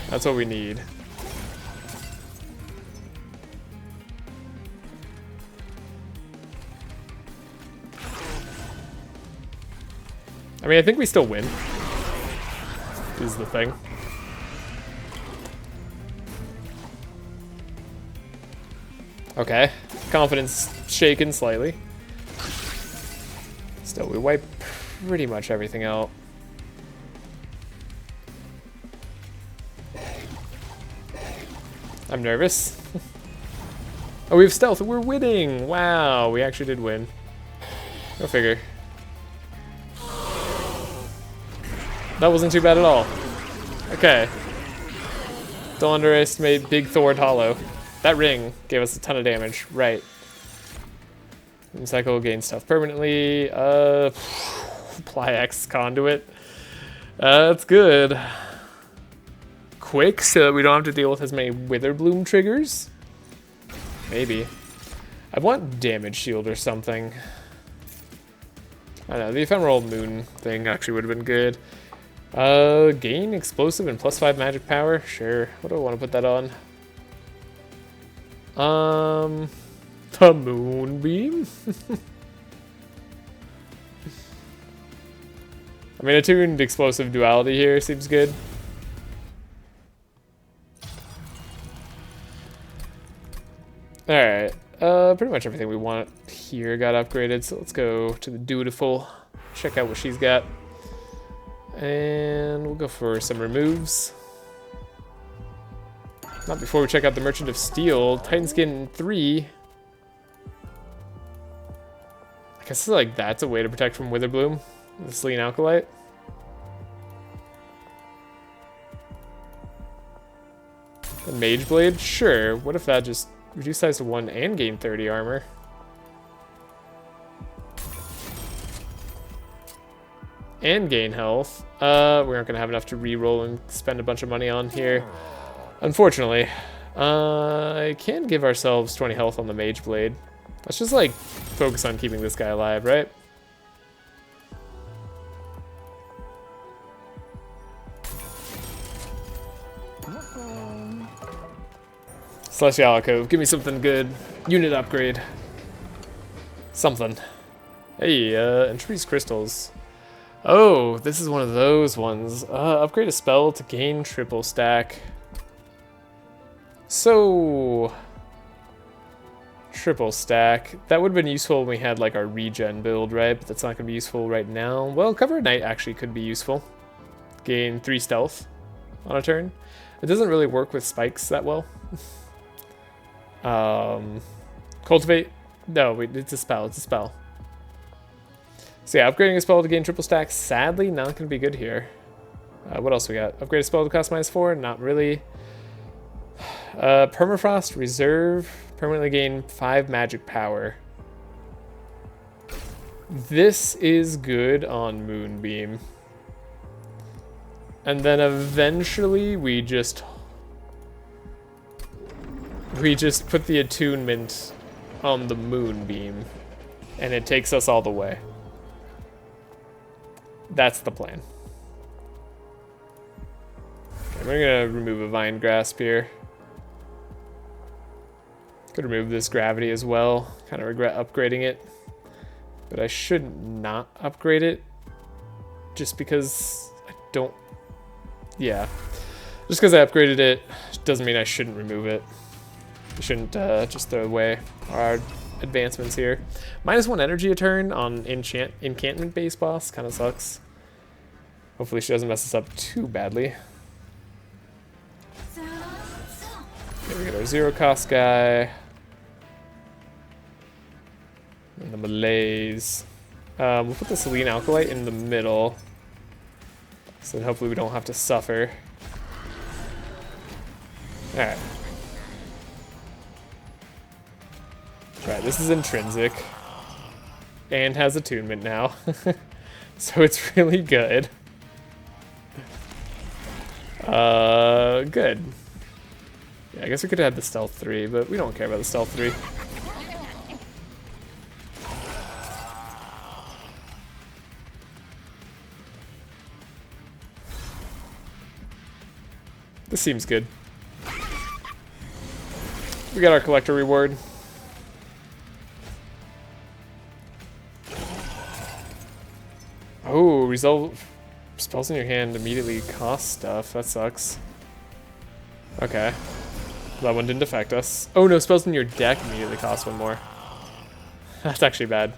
That's what we need. I mean, I think we still win, is the thing. Okay, confidence shaken slightly. Still, we wipe pretty much everything out. I'm nervous. Oh, we have stealth. We're winning. Wow, we actually did win. Go figure. That wasn't too bad at all. Okay. Don't underestimate Big Thord Hollow. That ring gave us a ton of damage. Right. Cycle gain stuff permanently. Apply X conduit. That's good. Quick, so that we don't have to deal with as many Witherbloom triggers. Maybe. I want damage shield or something. I don't know, the ephemeral moon thing actually would have been good. Gain explosive and +5 magic power. Sure. What do I want to put that on? The moonbeam. I mean, attuned explosive duality here seems good. All right. Pretty much everything we want here got upgraded, so let's go to the Dutiful, check out what she's got. And we'll go for some removes. Not before we check out the Merchant of Steel. Titan Skin 3. I guess like that's a way to protect from Witherbloom. The Selene Alkalite. The Mage Blade? Sure. What if that just reduce size to 1 and gain 30 armor? And gain health. We aren't going to have enough to re-roll and spend a bunch of money on here. Unfortunately. I can give ourselves 20 health on the Mage Blade. Let's just, like, focus on keeping this guy alive, right? Celestial Alcove, give me something good. Unit upgrade. Something. Hey, Entreaties Crystals. Oh, this is one of those ones. Upgrade a spell to gain triple stack. So... triple stack. That would have been useful when we had like our regen build, right? But that's not going to be useful right now. Well, Cover at Night actually could be useful. Gain 3 stealth on a turn. It doesn't really work with spikes that well. Cultivate. No, wait, it's a spell. It's a spell. So yeah, upgrading a spell to gain triple stack, sadly not going to be good here. What else we got? Upgrade a spell to cost -4, not really. Permafrost, reserve, permanently gain 5 magic power. This is good on Moonbeam. And then eventually we just put the attunement on the Moonbeam, and it takes us all the way. That's the plan. Okay, we're gonna remove a Vine Grasp here. Could remove this gravity as well. Kind of regret upgrading it, but I should not upgrade it just because I don't. Yeah, just because I upgraded it doesn't mean I shouldn't remove it. We shouldn't just throw away our advancements here. -1 energy a turn on enchantment base boss kind of sucks. Hopefully she doesn't mess us up too badly. Okay, we got our 0 cost guy. And the Malaise. We'll put the Selene Alkalite in the middle. So then hopefully we don't have to suffer. Alright. Right, this is intrinsic. And has attunement now. So it's really good. Good. Yeah, I guess we could have had the stealth 3, but we don't care about the stealth 3. This seems good. We got our collector reward. Oh, resolve spells in your hand immediately cost stuff. That sucks. Okay. That one didn't affect us. Oh no, spells in your deck immediately cost 1 more. That's actually bad.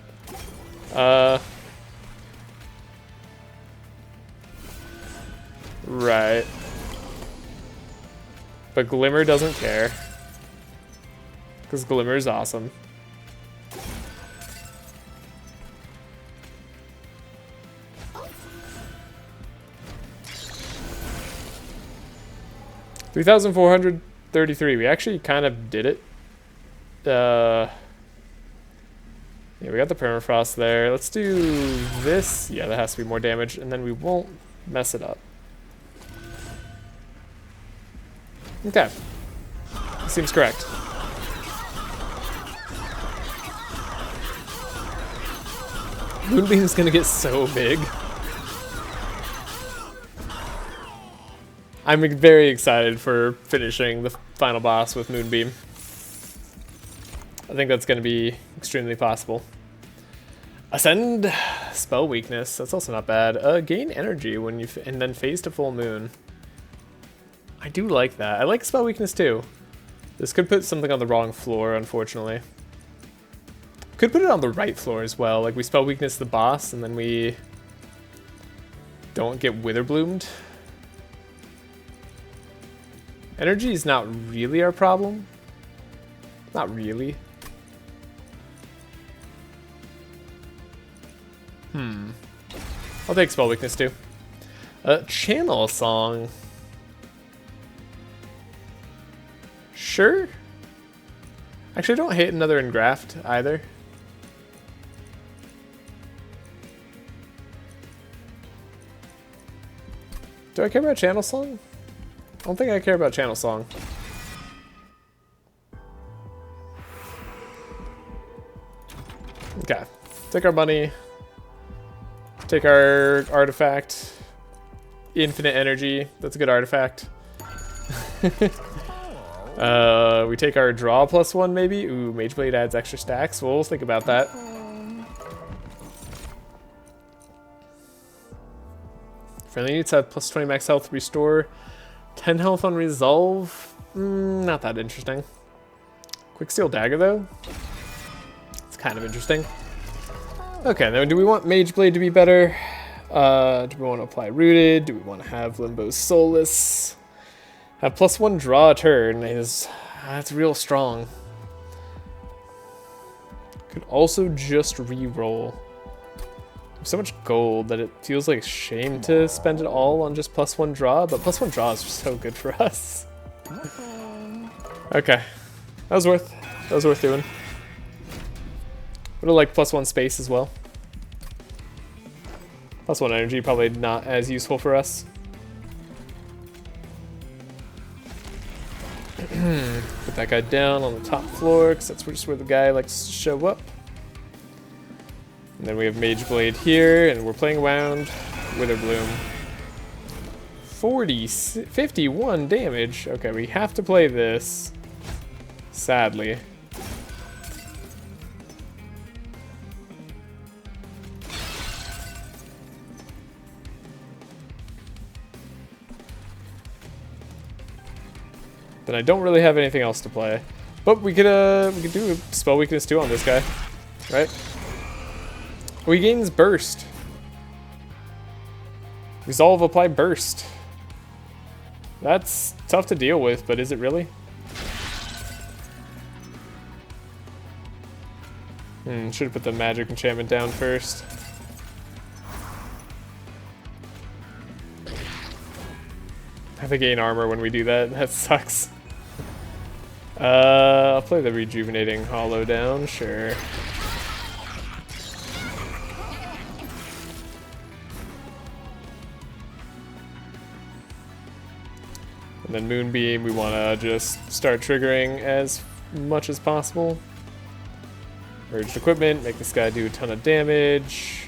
Right. But Glimmer doesn't care. Because Glimmer is awesome. 3,433. We actually kind of did it. Yeah, we got the permafrost there. Let's do this. Yeah, that has to be more damage, and then we won't mess it up. Okay. Seems correct. Moonbeam's gonna get so big. I'm very excited for finishing the final boss with Moonbeam. I think that's gonna be extremely possible. Ascend spell weakness. That's also not bad. Gain energy when you and then phase to full moon. I do like that. I like spell weakness too. This could put something on the wrong floor, unfortunately. Could put it on the right floor as well. Like we spell weakness the boss and then we don't get witherbloomed. Energy is not really our problem. Not really. I'll take spell weakness too. Channel song. Sure. Actually, I don't hate another engraft either. Do I care about channel song? I don't think I care about channel song. Okay. Take our money. Take our artifact. Infinite energy. That's a good artifact. We take our draw +1 maybe. Ooh, Mage Blade adds extra stacks. We'll think about that. Friendly units have +20 max health, restore 10 health on resolve. Not that interesting. Quick Steel Dagger though. It's kind of interesting. Okay, then do we want Mage Blade to be better? Do we want to apply Rooted? Do we want to have Limbo's Soulless? Have +1 draw a turn is that's real strong. Could also just re-roll. So much gold that it feels like shame to spend it all on just +1 draw, but +1 draw is so good for us. Okay, that was worth doing. Would have liked +1 space as well. +1 energy, probably not as useful for us. Put that guy down on the top floor, because that's just where the guy likes to show up. And then we have Mage Blade here, and we're playing around Witherbloom. 51 damage. Okay, we have to play this. Sadly. Then I don't really have anything else to play. But we could do a spell weakness too on this guy. Right? Oh, he gains burst. Resolve, apply burst. That's tough to deal with, but is it really? Should have put the magic enchantment down first. I have to gain armor when we do that. That sucks. I'll play the rejuvenating hollow down, sure. And then Moonbeam, we want to just start triggering as much as possible. Urged equipment, make this guy do a ton of damage.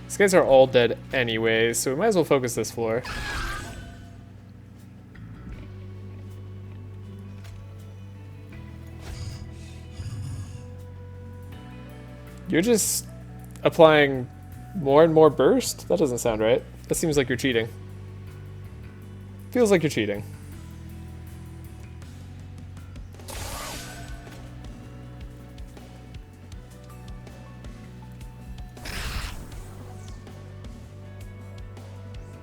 These guys are all dead anyway, so we might as well focus this floor. You're just applying more and more burst? That doesn't sound right. That seems like you're cheating. Feels like you're cheating.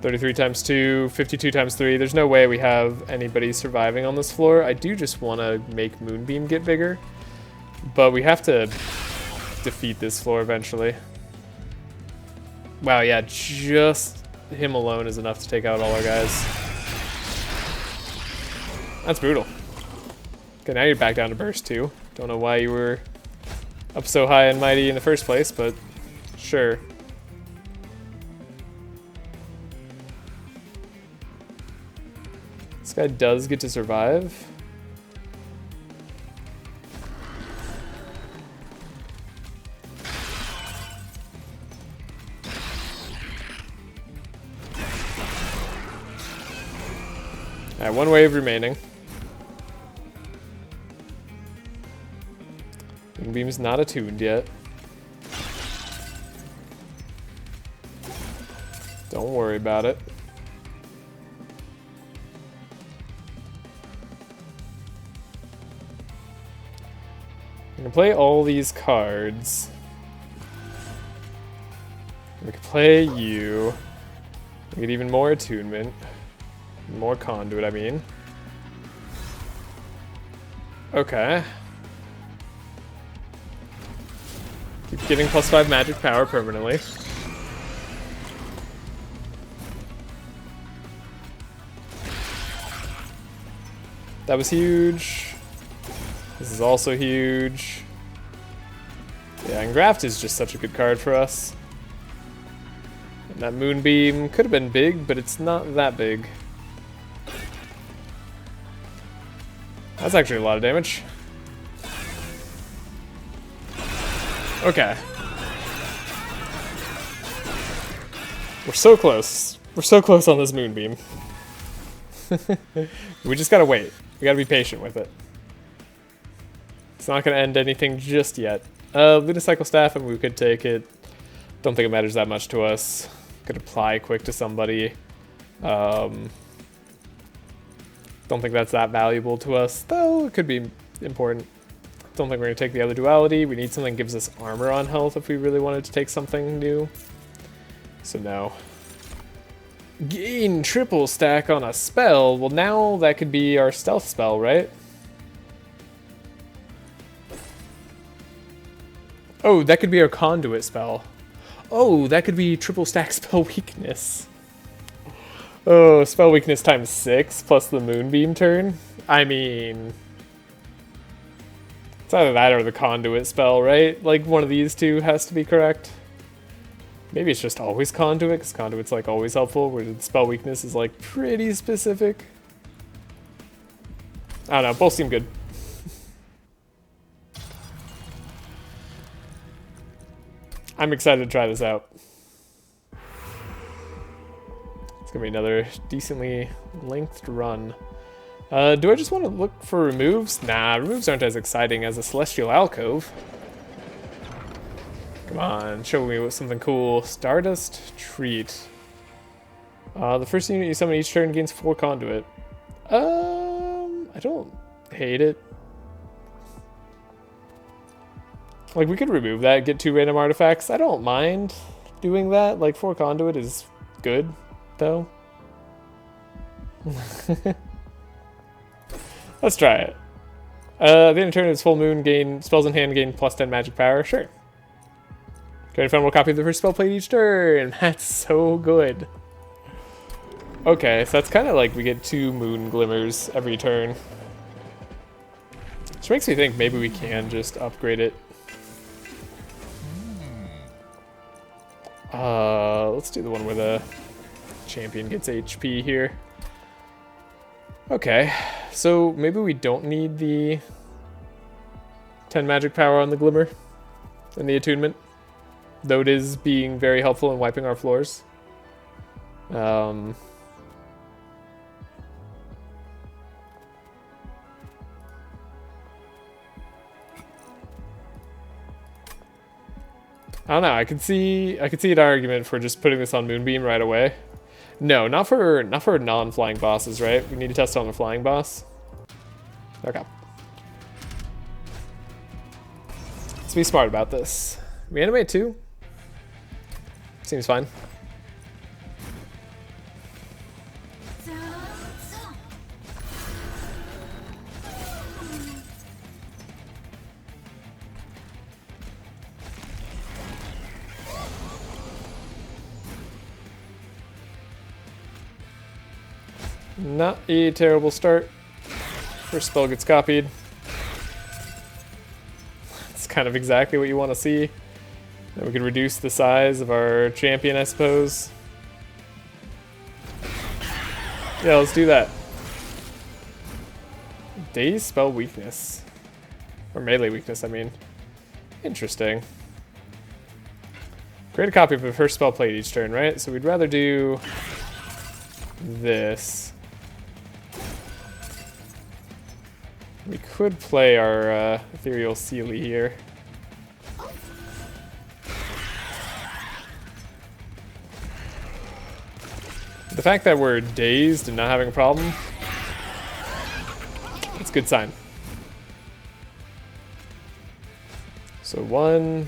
$33 times 2, 52 times 3. There's no way we have anybody surviving on this floor. I do just want to make Moonbeam get bigger, but we have to defeat this floor eventually. Wow, yeah, just him alone is enough to take out all our guys. That's brutal. Okay, now you're back down to burst 2. Don't know why you were up so high and mighty in the first place, but sure. This guy does get to survive. Alright, 1 wave remaining. Moonbeam's not attuned yet. Don't worry about it. We can play all these cards. We can play you. We get even more attunement. More conduit, I mean. Okay. Keep getting +5 magic power permanently. That was huge. This is also huge. Yeah, and Graft is just such a good card for us. And that Moonbeam could have been big, but it's not that big. That's actually a lot of damage. Okay. We're so close. We're so close on this Moonbeam. We just gotta wait. We gotta be patient with it. It's not gonna end anything just yet. Lunacycle Staff, and we could take it. Don't think it matters that much to us. Could apply quick to somebody. Don't think that's that valuable to us, though it could be important. Don't think we're going to take the other duality. We need something that gives us armor on health if we really wanted to take something new. So no. Gain triple stack on a spell. Well, now that could be our stealth spell, right? Oh, that could be our conduit spell. Oh, that could be triple stack spell weakness. Oh, spell weakness times 6 plus the Moonbeam turn. I mean, it's either that or the conduit spell, right? Like, one of these two has to be correct. Maybe it's just always conduit, because conduit's like always helpful, where the spell weakness is like pretty specific. I don't know, both seem good. I'm excited to try this out. It's gonna be another decently lengthed run. Do I just want to look for removes? Nah, removes aren't as exciting as a Celestial Alcove. Come on, show me something cool. Stardust Treat. The first unit you summon each turn gains 4 conduit. I don't hate it. Like, we could remove that, get 2 random artifacts. I don't mind doing that. Like, 4 conduit is good, though. Let's try it. At the end of turn, it's full moon, gain spells in hand, gain +10 magic power. Sure. Get a ephemeral copy of the first spell played each turn. That's so good. Okay, so that's kind of like we get 2 moon glimmers every turn. Which makes me think maybe we can just upgrade it. Let's do the one where the champion gets HP here. Okay, so maybe we don't need the 10 magic power on the glimmer and the attunement, though it is being very helpful in wiping our floors. I don't know. I could see an argument for just putting this on Moonbeam right away. No, not for non-flying bosses, right? We need to test on the flying boss. Okay. Let's be smart about this. Reanimate 2? Seems fine. Not a terrible start. First spell gets copied. It's kind of exactly what you want to see. Then we could reduce the size of our champion, I suppose. Yeah, let's do that. Daze spell weakness. Or melee weakness, I mean. Interesting. Create a copy of the first spell played each turn, right? So we'd rather do this. We could play our Ethereal Sealy here. The fact that we're dazed and not having a problem, it's a good sign. So 1,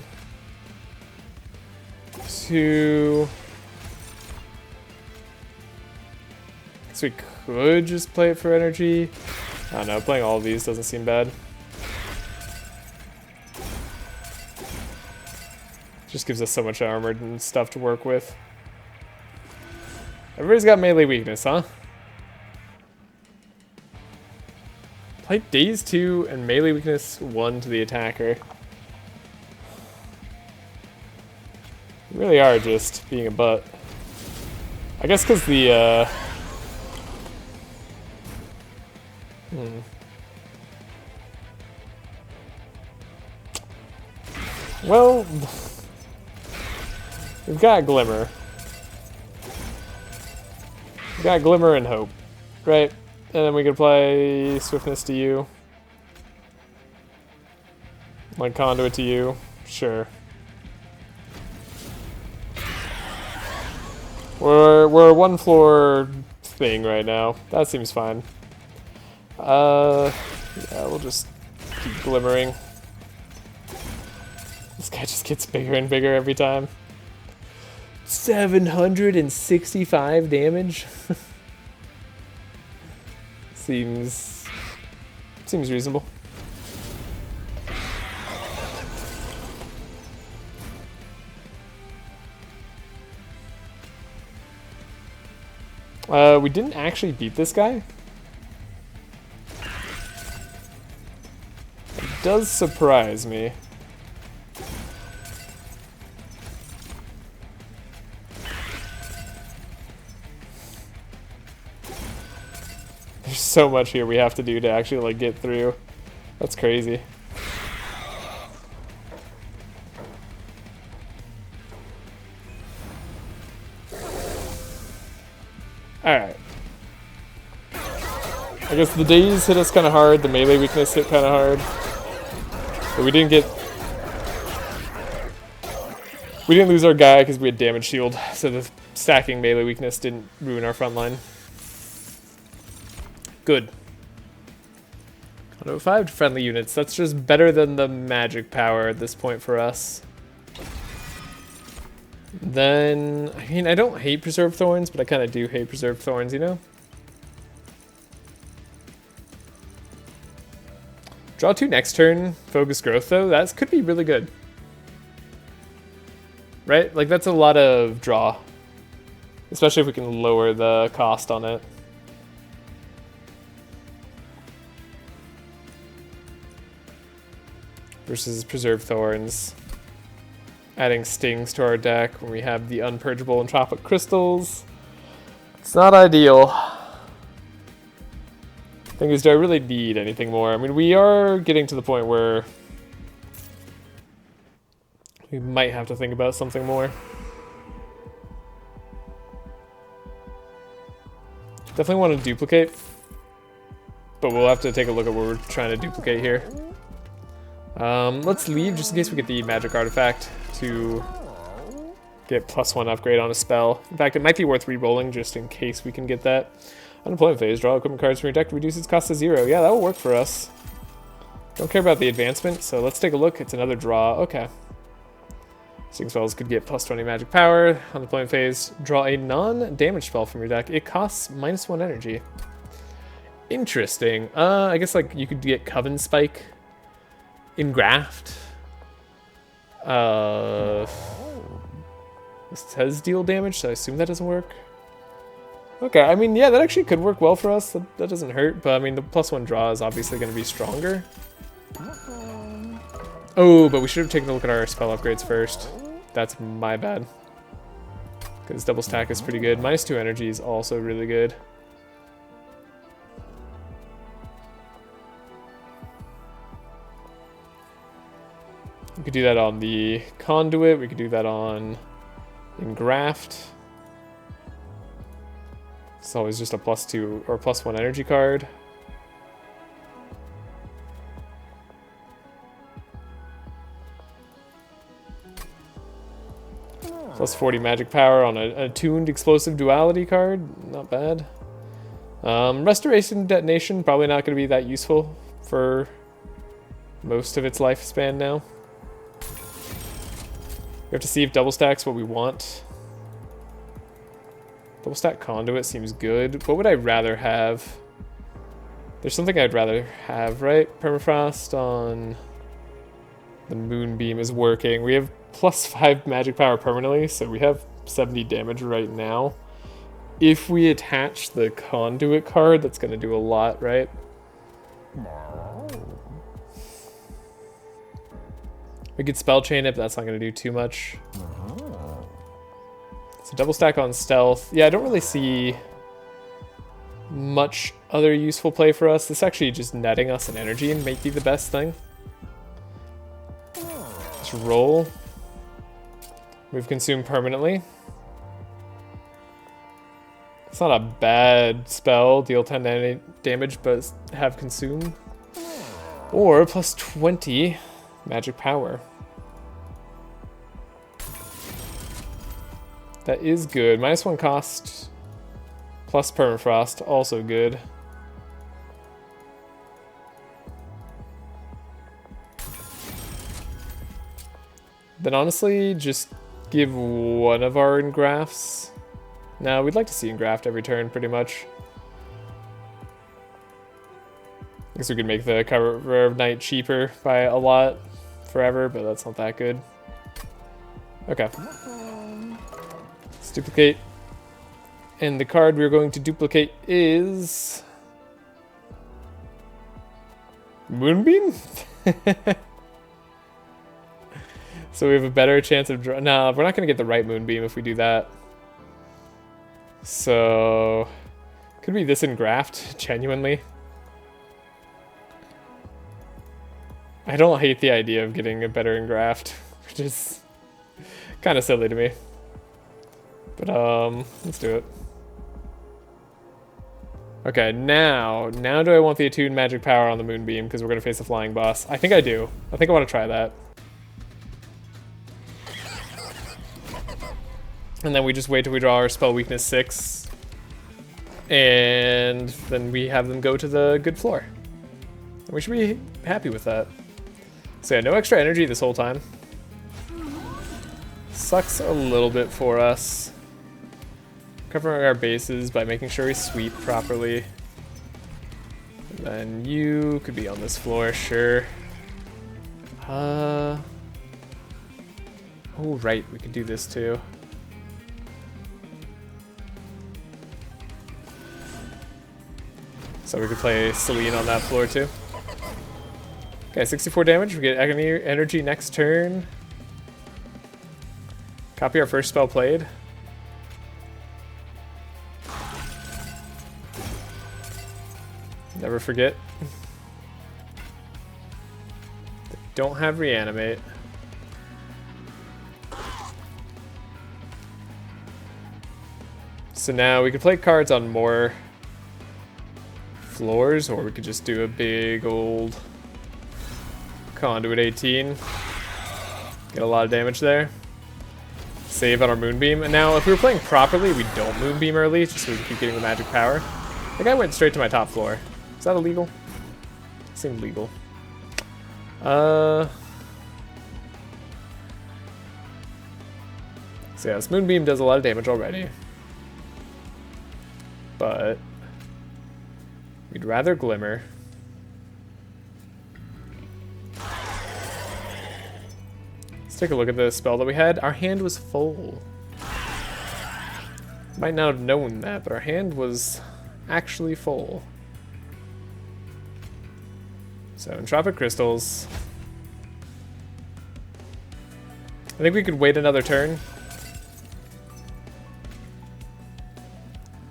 2. Guess we could just play it for energy. I don't know, playing all of these doesn't seem bad. Just gives us so much armor and stuff to work with. Everybody's got melee weakness, huh? Play Daze 2 and melee weakness 1 to the attacker. You really are just being a butt. I guess because the, Well, we've got Glimmer. We've got Glimmer and Hope, right? And then we can apply Swiftness to you. Like Conduit to you. Sure. We're a 1 floor thing right now. That seems fine. Yeah, we'll just keep glimmering. This guy just gets bigger and bigger every time. 765 damage. Seems reasonable. We didn't actually beat this guy. It does surprise me. There's so much here we have to do to actually like get through. That's crazy. Alright. I guess the daze hit us kind of hard, the melee weakness hit kind of hard. But we didn't lose our guy because we had damage shield, so the stacking melee weakness didn't ruin our front line. Good. 105 friendly units. That's just better than the magic power at this point for us. Then, I mean, I don't hate Preserved Thorns, but I kind of do hate Preserved Thorns, you know? Draw 2 next turn, focus growth though, that could be really good. Right? Like that's a lot of draw. Especially if we can lower the cost on it. Versus Preserved Thorns. Adding stings to our deck when we have the unpurgeable entropic crystals. It's not ideal. Thing is, do I really need anything more? I mean, we are getting to the point where we might have to think about something more. Definitely want to duplicate, but we'll have to take a look at what we're trying to duplicate here. Let's leave just in case we get the magic artifact to get +1 upgrade on a spell. In fact, it might be worth re-rolling just in case we can get that. Undeployment phase, draw equipment cards from your deck to reduce its cost to 0. Yeah, that will work for us. Don't care about the advancement, so let's take a look. It's another draw. Okay. Sting spells could get +20 magic power. Undeployment phase, draw a non-damage spell from your deck. It costs -1 energy. Interesting. I guess like you could get Coven Spike in Graft. This says deal damage, so I assume that doesn't work. Okay, I mean, yeah, that actually could work well for us. That doesn't hurt, but I mean, the +1 draw is obviously going to be stronger. Oh, but we should have taken a look at our spell upgrades first. That's my bad. Because double stack is pretty good. -2 energy is also really good. We could do that on the conduit. We could do that on engraft. It's always just a +2 or +1 energy card. +40 magic power on an attuned explosive duality card. Not bad. Restoration detonation, probably not going to be that useful for most of its lifespan now. We have to see if double stack's what we want. Double stack conduit seems good. What would I rather have? There's something I'd rather have, right? Permafrost on the moonbeam is working. We have +5 magic power permanently, so we have 70 damage right now. If we attach the conduit card, that's going to do a lot, right? We could spell chain it, but that's not going to do too much. So double stack on stealth. Yeah, I don't really see much other useful play for us. This actually just netting us an energy and might be the best thing. Let's roll. Move consume permanently. It's not a bad spell. Deal 10 damage, but have consume. Or +20 magic power. That is good. -1 cost plus permafrost, also good. Then honestly, just give one of our engrafts. No, we'd like to see engraft every turn, pretty much. I guess we could make the cover of night cheaper by a lot forever, but that's not that good. Okay. Let's duplicate. And the card we're going to duplicate is Moonbeam? So we have a better chance of draw. No, we're not going to get the right Moonbeam if we do that. So could be this engraft, genuinely. I don't hate the idea of getting a better engraft, which is kind of silly to me. But let's do it. Okay, now do I want the attuned magic power on the Moonbeam because we're going to face a flying boss? I think I do. I think I want to try that. And then we just wait till we draw our spell weakness 6. And then we have them go to the good floor. And we should be happy with that. So yeah, no extra energy this whole time. Sucks a little bit for us. Covering our bases by making sure we sweep properly. And then you could be on this floor, sure. Oh right, we could do this too. So we could play Celine on that floor too. Okay, 64 damage. We get energy next turn. Copy our first spell played. Never forget. Don't have reanimate. So now we could play cards on more floors, or we could just do a big old conduit 18. Get a lot of damage there. Save on our Moonbeam. And now if we were playing properly, we don't Moonbeam early, just so we can keep getting the magic power. The guy went straight to my top floor. Is that illegal? Seemed legal. So yeah, this Moonbeam does a lot of damage already. But we'd rather Glimmer. Let's take a look at the spell that we had. Our hand was full. Might not have known that, but our hand was actually full. So, entropic crystals. I think we could wait another turn.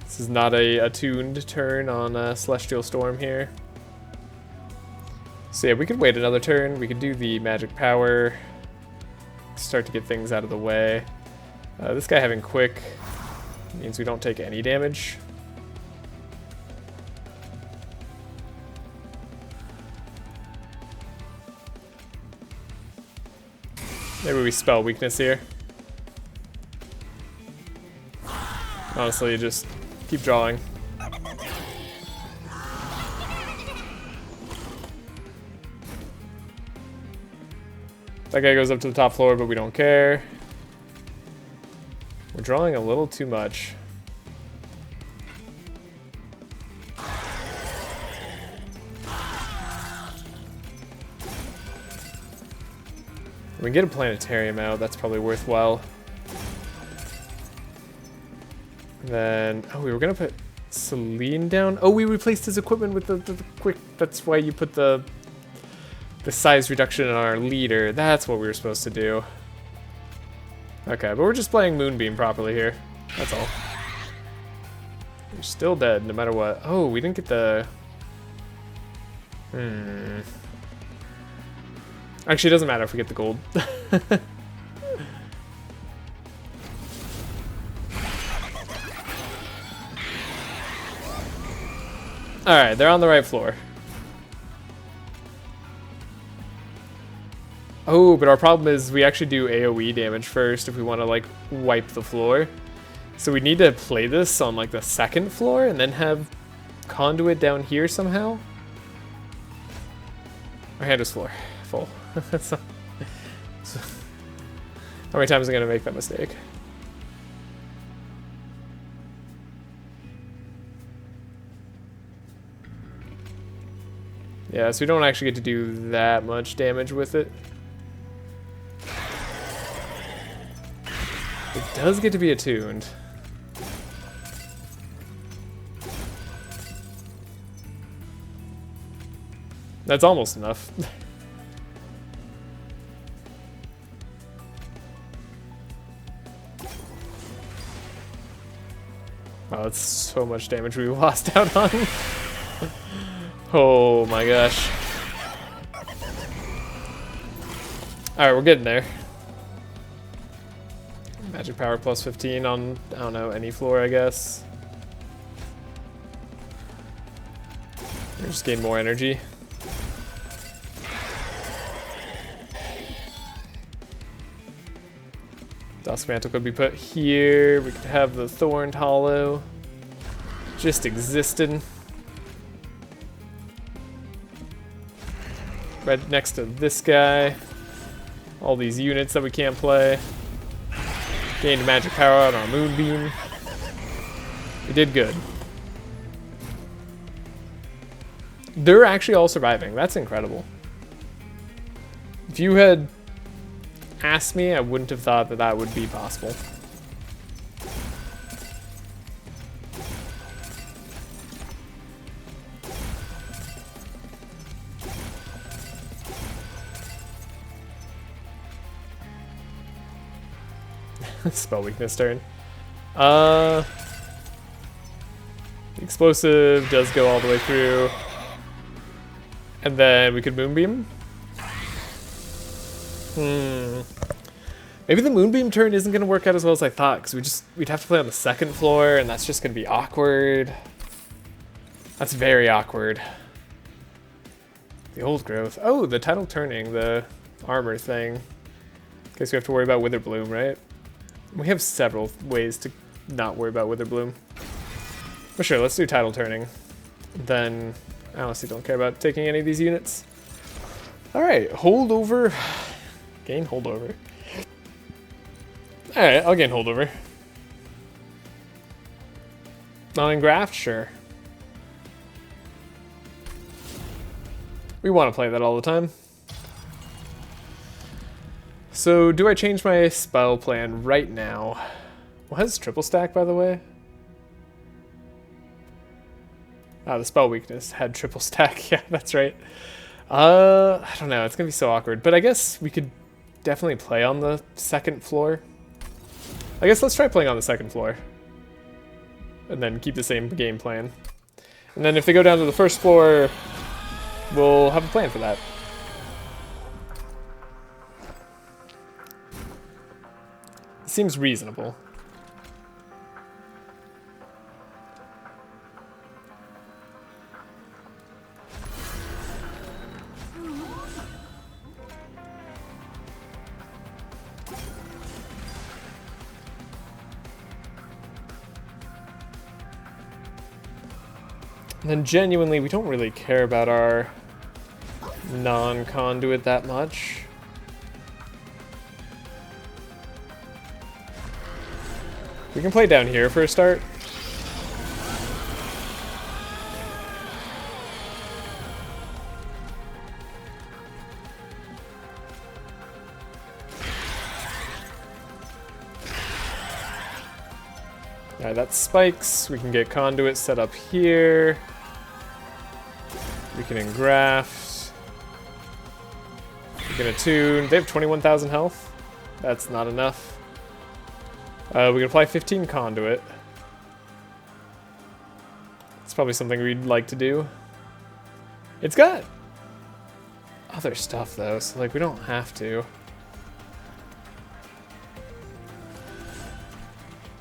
This is not a attuned turn on Celestial Storm here. So yeah, we could wait another turn. We could do the magic power. Start to get things out of the way. This guy having quick means we don't take any damage. Maybe we spell weakness here. Honestly, just keep drawing. That guy goes up to the top floor, but we don't care. We're drawing a little too much. We can get a planetarium out, that's probably worthwhile. And then, oh, we were gonna put Celine down. Oh, we replaced his equipment with the quick, that's why you put the size reduction in our leader. That's what we were supposed to do. Okay, but we're just playing Moonbeam properly here. That's all. You're still dead, no matter what. Oh, we didn't get the... Actually, it doesn't matter if we get the gold. Alright, they're on the right floor. Oh, but our problem is we actually do AoE damage first if we want to, like, wipe the floor. So we need to play this on, like, the second floor and then have conduit down here somehow. Our hand is full. How many times am I going to make that mistake? Yeah, so we don't actually get to do that much damage with it. It does get to be attuned. That's almost enough. Wow, that's so much damage we lost out on. Oh my gosh. Alright, we're getting there. Magic power plus 15 on, I don't know, any floor, I guess. Or just gain more energy. Dusk Mantle could be put here. We could have the Thorned Hollow just existing. Right next to this guy. All these units that we can't play. Gained magic power out on our Moonbeam. We did good. They're actually all surviving. That's incredible. If you had asked me, I wouldn't have thought that that would be possible. Spell weakness turn. The explosive does go all the way through. And then we could Moonbeam. Maybe the Moonbeam turn isn't going to work out as well as I thought, because we'd have to play on the second floor, and that's just going to be awkward. That's very awkward. The old growth. Oh, the tidal turning, the armor thing. Guess we have to worry about Witherbloom, right? We have several ways to not worry about Witherbloom. But sure, let's do tidal turning. Then I honestly don't care about taking any of these units. Alright, holdover. Gain holdover. Alright, I'll gain holdover. Non-engraft? Sure. We want to play that all the time. So, do I change my spell plan right now? What has triple stack, by the way? Ah, the spell weakness had triple stack. Yeah, that's right. I don't know. It's gonna be so awkward. But I guess we could definitely play on the second floor. I guess let's try playing on the second floor. And then keep the same game plan. And then if they go down to the first floor, we'll have a plan for that. It seems reasonable. And then genuinely, we don't really care about our non-conduit that much. We can play down here for a start. Alright, that's spikes. We can get conduit set up here. We can engraft. We can attune. They have 21,000 health. That's not enough. We can apply 15 conduit. It's probably something we'd like to do. It's got other stuff though, so like we don't have to.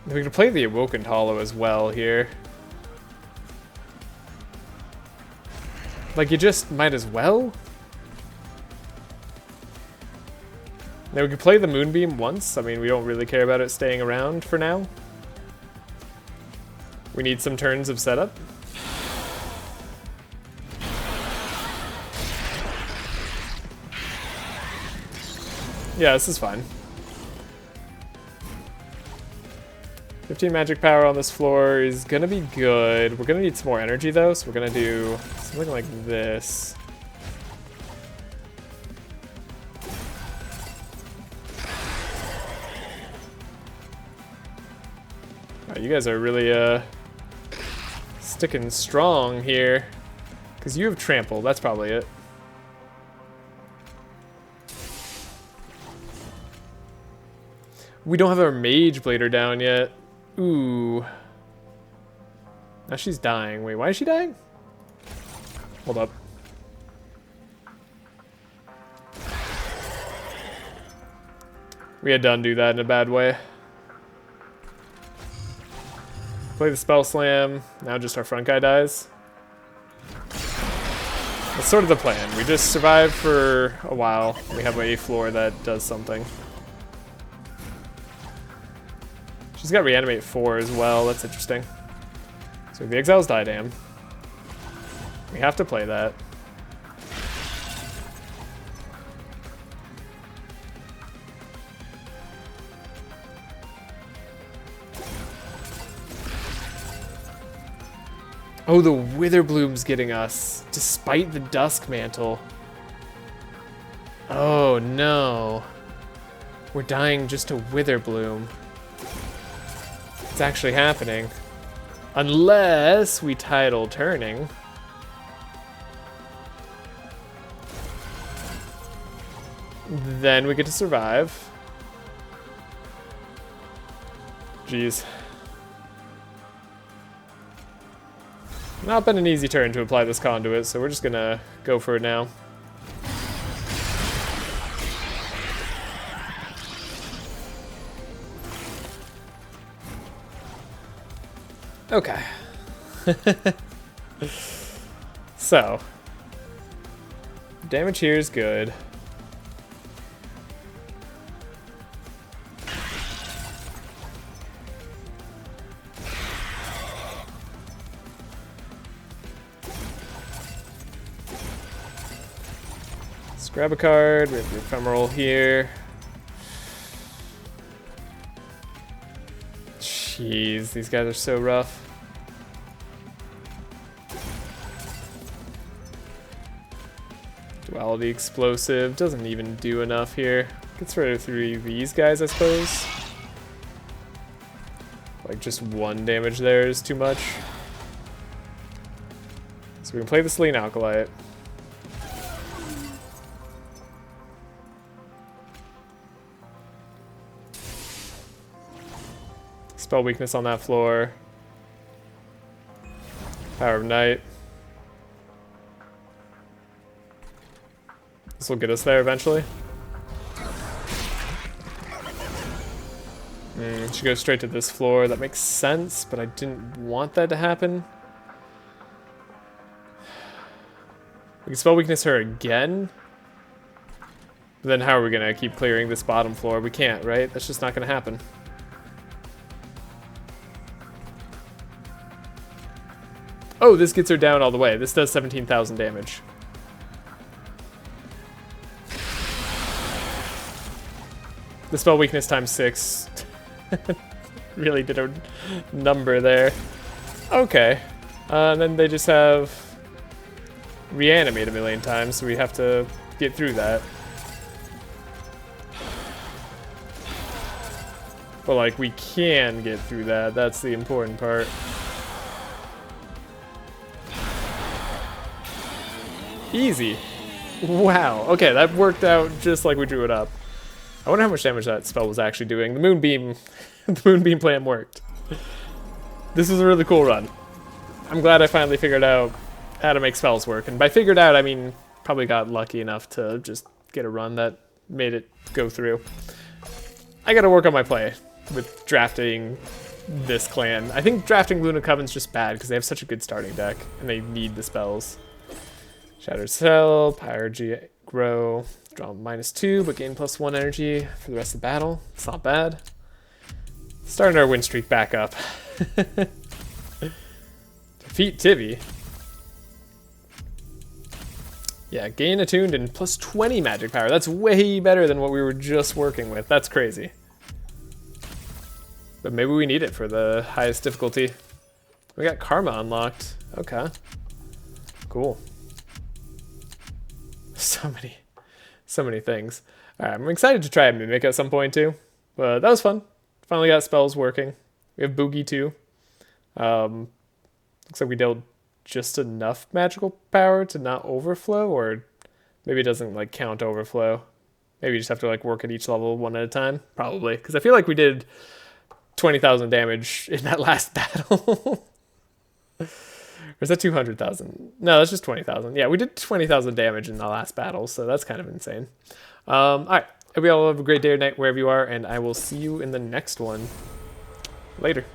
We can play the Awoken Hollow as well here. Like, you just might as well. Now, we could play the Moonbeam once. I mean, we don't really care about it staying around for now. We need some turns of setup. Yeah, this is fine. 15 magic power on this floor is gonna be good. We're gonna need some more energy though, so we're gonna do something like this. Wow, you guys are really sticking strong here. Because you have trample, that's probably it. We don't have our Mage Blader down yet. Ooh. Now she's dying. Wait, why is she dying? Hold up. We had to undo that in a bad way. Play the Spell Slam. Now just our front guy dies. That's sort of the plan. We just survive for a while. We have a floor that does something. She's got Reanimate 4 as well, that's interesting. So the Exile's Diadem. We have to play that. Oh, the Witherbloom's getting us, despite the Dusk Mantle. Oh no. We're dying just to Witherbloom. It's actually happening. Unless we Tidal Turning. Then we get to survive. Jeez. Not been an easy turn to apply this conduit, so we're just gonna go for it now. Okay. So, damage here is good. Let's grab a card. We have the Ephemeral here. Jeez, these guys are so rough. Duality Explosive doesn't even do enough here. Gets rid of 3 of these guys, I suppose. Like just 1 damage there is too much. So we can play the Selene Alkalite. Spell weakness on that floor. Power of Night. This will get us there eventually. Should go straight to this floor. That makes sense, but I didn't want that to happen. We can spell weakness her again. But then how are we gonna keep clearing this bottom floor? We can't, right? That's just not gonna happen. Oh, this gets her down all the way. This does 17,000 damage. The spell weakness times 6. Really did a number there. Okay. And then they just have reanimate a million times, so we have to get through that. But, like, we can get through that. That's the important part. Easy. Wow. Okay, that worked out just like we drew it up. I wonder how much damage that spell was actually doing. The Moonbeam, the Moonbeam plan worked. This was a really cool run. I'm glad I finally figured out how to make spells work. And by figured out, I mean probably got lucky enough to just get a run that made it go through. I gotta work on my play with drafting this clan. I think drafting Luna Coven's just bad because they have such a good starting deck and they need the spells. Shattered Cell, Pyrogy, Grow, draw -2, but gain +1 energy for the rest of the battle. It's not bad. Starting our win streak back up. Defeat Tivy. Yeah, gain attuned and +20 magic power. That's way better than what we were just working with. That's crazy. But maybe we need it for the highest difficulty. We got Karma unlocked. Okay. Cool. So many things. Alright, I'm excited to try a Mimic at some point too. But that was fun. Finally got spells working. We have Boogie too. Looks like we dealt just enough magical power to not overflow, or maybe it doesn't like count overflow. Maybe you just have to like work at each level one at a time. Probably. Because I feel like we did 20,000 damage in that last battle. Or is that 200,000? No, that's just 20,000. Yeah, we did 20,000 damage in the last battle, so that's kind of insane. Alright, hope you all have a great day or night wherever you are, and I will see you in the next one. Later.